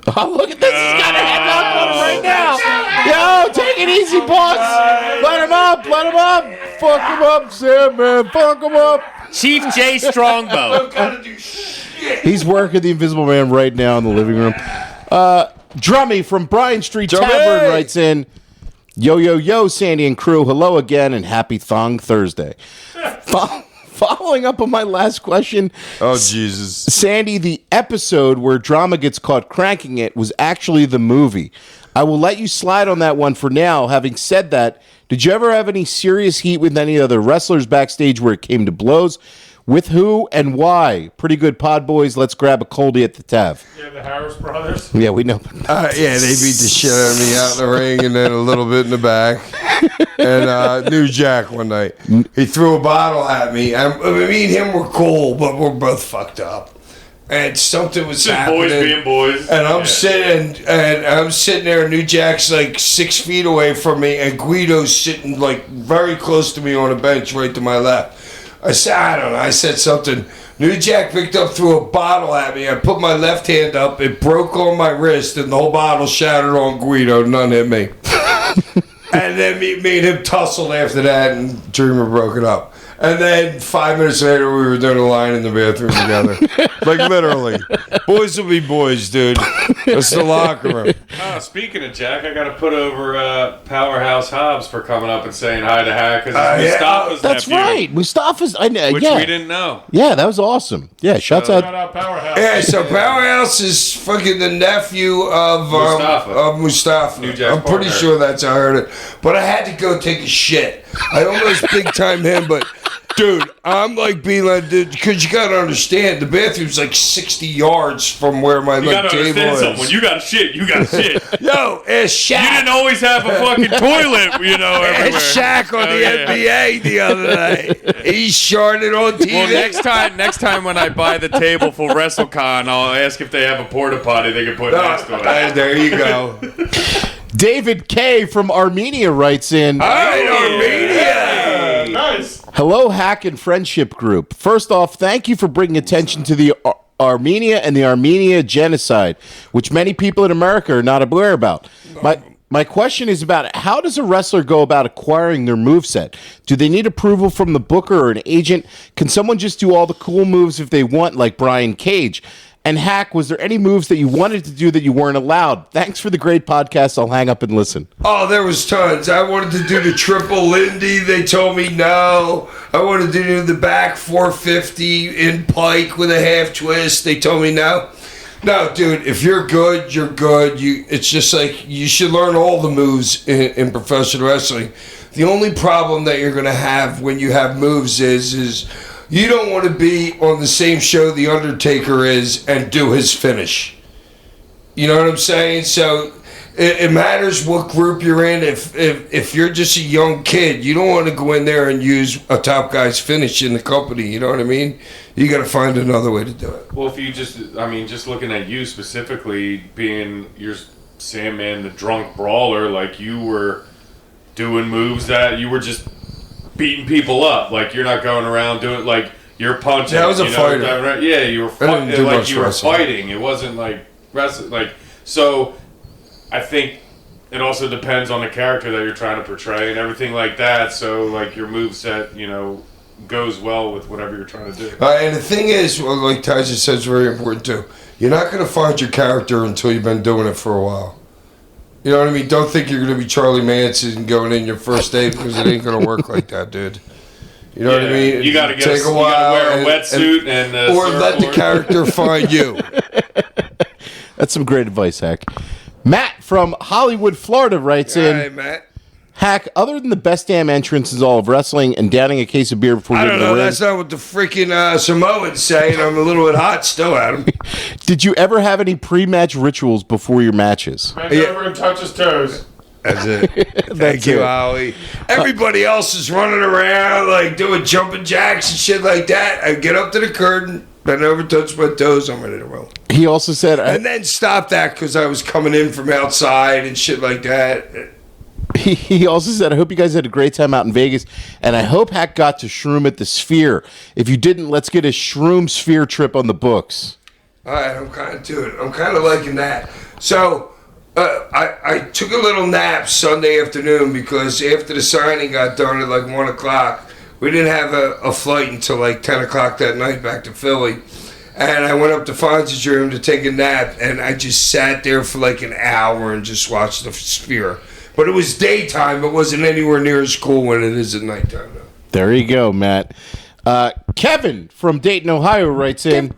Oh, look at this. He's got a headlock on him right now. Yo, take it easy, boss. Let him up. Let him up. Fuck him up, Sandman. Fuck him up. Chief J Strongbow. gotta do shit. He's working the Invisible Man right now in the living room. Drummy from Bryan Street Drummy! Tavern writes in, yo, yo, yo, Sandy and crew, hello again and happy Thong Thursday. Following up on my last question, Oh, Jesus. Sandy, the episode where drama gets caught cranking it was actually the movie. I will let you slide on that one for now. Having said that, did you ever have any serious heat with any other wrestlers backstage where it came to blows? With who and why? Pretty good pod boys. Let's grab a coldie at the Tav. Yeah, the Harris brothers. Yeah, we know. Yeah, they beat the shit out of me out in the ring and then a little bit in the back. And New Jack one night, he threw a bottle at me. Me and him were cool, but we're both fucked up. And something was Just happening. boys being boys. And I'm Yeah. sitting there. New Jack's like 6 feet away from me, and Guido's sitting like very close to me on a bench right to my left. I said something. New Jack picked up, threw a bottle at me. I put my left hand up. It broke on my wrist, and the whole bottle shattered on Guido. None hit me. And then me and him tussled after that, and Dreamer broke it up. And then 5 minutes later, we were doing a line in the bathroom together. Like, literally. Boys will be boys, dude. That's the locker room. Oh, speaking of Jack, I got to put over Powerhouse Hobbs for coming up and saying hi to Hack because it's Mustafa's That's nephew, right. Mustafa's. which yeah. we didn't know. Yeah, that was awesome. Yeah, shouts Shout out. out Powerhouse. Yeah, so Powerhouse is fucking the nephew of Mustafa. New Jack's I'm pretty partner. sure that's how I heard it. But I had to go take a shit. I almost big time him, but Dude, I'm like being like, dude, because you gotta understand, the bathroom's like 60 yards from where my You gotta table understand is. something. When you got shit, you got shit. Yo, it's You Shaq. didn't always have a fucking toilet, everywhere. It's Shaq on Oh, the yeah. NBA the other night. He sharded on TV. Well, next time when I buy the table for WrestleCon, I'll ask if they have a porta potty they can put next to it. There you go. David K from Armenia writes in. All right, Armenia. Nice. Hello, Hack and Friendship Group. First off, thank you for bringing attention to the Armenia and the Armenia genocide, which many people in America are not aware about. My question is about how does a wrestler go about acquiring their moveset? Do they need approval from the booker or an agent? Can someone just do all the cool moves if they want, like Brian Cage? And Hack, was there any moves that you wanted to do that you weren't allowed? Thanks for the great podcast. I'll hang up and listen. Oh, there was tons. I wanted to do the triple Lindy. They told me no. I wanted to do the back 450 in Pike with a half twist. They told me no. No, dude, if you're good, you're good. It's just like you should learn all the moves in professional wrestling. The only problem that you're going to have when you have moves is you don't want to be on the same show The Undertaker is and do his finish. You know what I'm saying? So it matters what group you're in. If you're just a young kid, you don't want to go in there and use a top guy's finish in the company. You know what I mean? You got to find another way to do it. Well, if you just looking at you specifically, being your Sandman, the drunk brawler, like you were doing moves that you were just beating people up. Like you're not going around doing like you're punching. Yeah, I was a fighter. Yeah, you were fighting. Like you were fighting. It wasn't like wrestling. Like so, I think it also depends on the character that you're trying to portray and everything like that. So like your moveset, goes well with whatever you're trying to do. And the thing is, well, like Tyson said, it's very important too. You're not going to find your character until you've been doing it for a while. You know what I mean? Don't think you're going to be Charlie Manson going in your first day because it ain't going to work like that, dude. You know what I mean? You got to take a while. You got to wear a wetsuit and or let the character find you. That's some great advice, Hack. Matt from Hollywood, Florida writes in. Hey, Matt. Hack, other than the best damn entrance is all of wrestling and downing a case of beer before you I get don't in the know. ring. That's not what the freaking Samoans say, and I'm a little bit hot still at him. Did you ever have any pre-match rituals before your matches? Bend over and touch his toes. That's it. Thank That's you, it. Howie. Everybody else is running around, like, doing jumping jacks and shit like that. I get up to the curtain, bend over, touch my toes, I'm ready to roll. He also said... And then stop that because I was coming in from outside and shit like that. He also said, I hope you guys had a great time out in Vegas, and I hope Hack got to shroom at the Sphere. If you didn't, let's get a shroom Sphere trip on the books. All right, I'm kind of liking that. So, I took a little nap Sunday afternoon because after the signing got done at like 1 o'clock, we didn't have a flight until like 10 o'clock that night back to Philly. And I went up to Fonz's room to take a nap, and I just sat there for like an hour and just watched the Sphere. But it was daytime. It wasn't anywhere near as cool when it is at nighttime, though. There you go, Matt. Kevin from Dayton, Ohio writes in,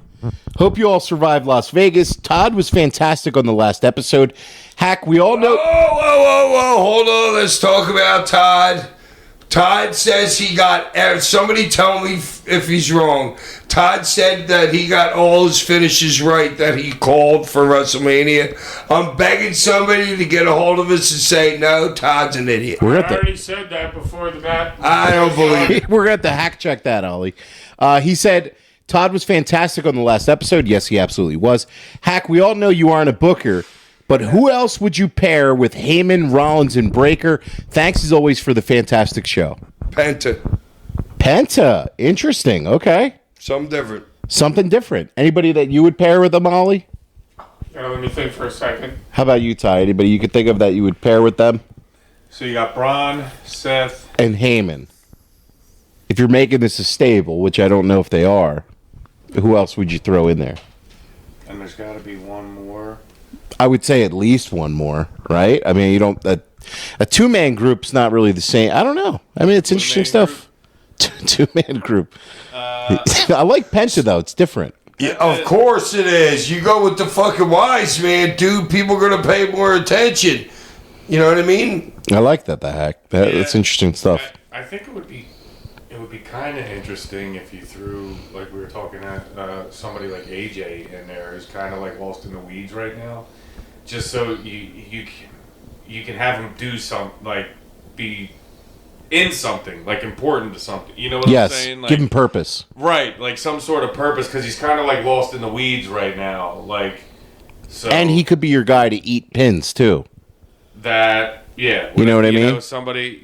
hope you all survived Las Vegas. Todd was fantastic on the last episode. Hack, we all know... Whoa. Hold on. Let's talk about Todd. Todd says he got... Somebody tell me if he's wrong. Todd said that he got all his finishes right that he called for WrestleMania. I'm begging somebody to get a hold of us and say, no, Todd's an idiot. We're I at the... already said that before the match. I don't believe it. We're at the hack check that, Ollie. He said, Todd was fantastic on the last episode. Yes, he absolutely was. Hack, we all know you aren't a booker, but who else would you pair with Heyman, Rollins, and Breaker? Thanks as always for the fantastic show. Penta. Interesting. Okay. Something different. Anybody that you would pair with them, Ollie? Let me think for a second. How about you, Ty? Anybody you could think of that you would pair with them? So you got Braun, Seth, and Heyman. If you're making this a stable, which I don't know if they are, who else would you throw in there? and there's got to be one more. I would say at least one more, right? I mean, you don't... A two-man group's not really the same. I don't know. I mean, it's interesting stuff. Two-man group. I like Penta, though. It's different. Yeah, of course it is. You go with the fucking wise man, dude. People are gonna pay more attention. You know what I mean? I like that. The heck, that's interesting stuff. I think it would be be kind of interesting if you threw, like we were talking at somebody like AJ in there who's kind of like lost in the weeds right now, just so you can have him do be in something like important to something. You know what I'm saying? Like, give him purpose. Right, like some sort of purpose because he's kind of like lost in the weeds right now. Like, so And he could be your guy to eat pins too. that. Yeah, You know what I mean? Somebody,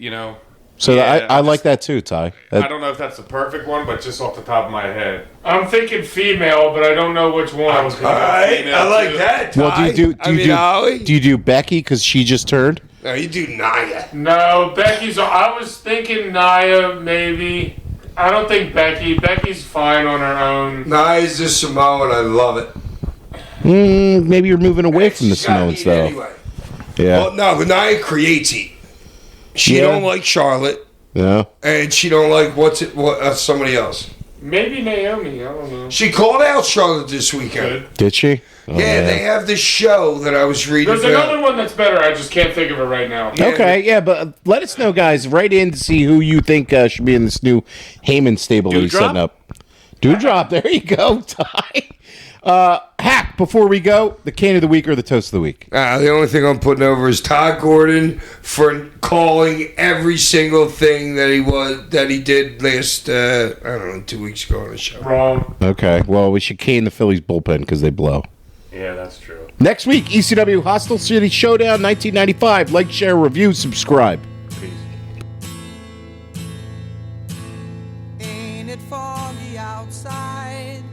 So Yeah, I like that too, Ty. I don't know if that's the perfect one, but just off the top of my head. I'm thinking female, but I don't know which one. I was All right, I like that. Well, Ty. do Ollie? you do Becky because she just turned? No, you do Naya. No, Becky's. I was thinking Nia, maybe. I don't think Becky. Becky's fine on her own. Naya's the Samoan. I love it. Maybe you're moving away from the She's gotta Samoans eat though. Anyway. Yeah, Well, no, but Nia creates heat. She Yeah. don't like Charlotte, yeah. and she don't like somebody else. Maybe Naomi. I don't know. She called out Charlotte this weekend. Did she? Oh, Yeah, they have this show that I was reading There's about. another one that's better. I just can't think of it right now. Yeah. Okay, yeah, but let us know, guys. Write in to see who you think should be in this new Heyman stable that he's Dewdrop? setting up. Dewdrop, there you go, Ty. Hack, before we go, the can of the week or the toast of the week? The only thing I'm putting over is Todd Gordon for calling every single thing that he did last I don't know 2 weeks ago on the show. Wrong. Okay, well, we should cane the Phillies bullpen because they blow. Yeah, that's true. Next week, ECW Hostile City Showdown 1995. Like, share, review, subscribe. Peace. Ain't it foggy outside?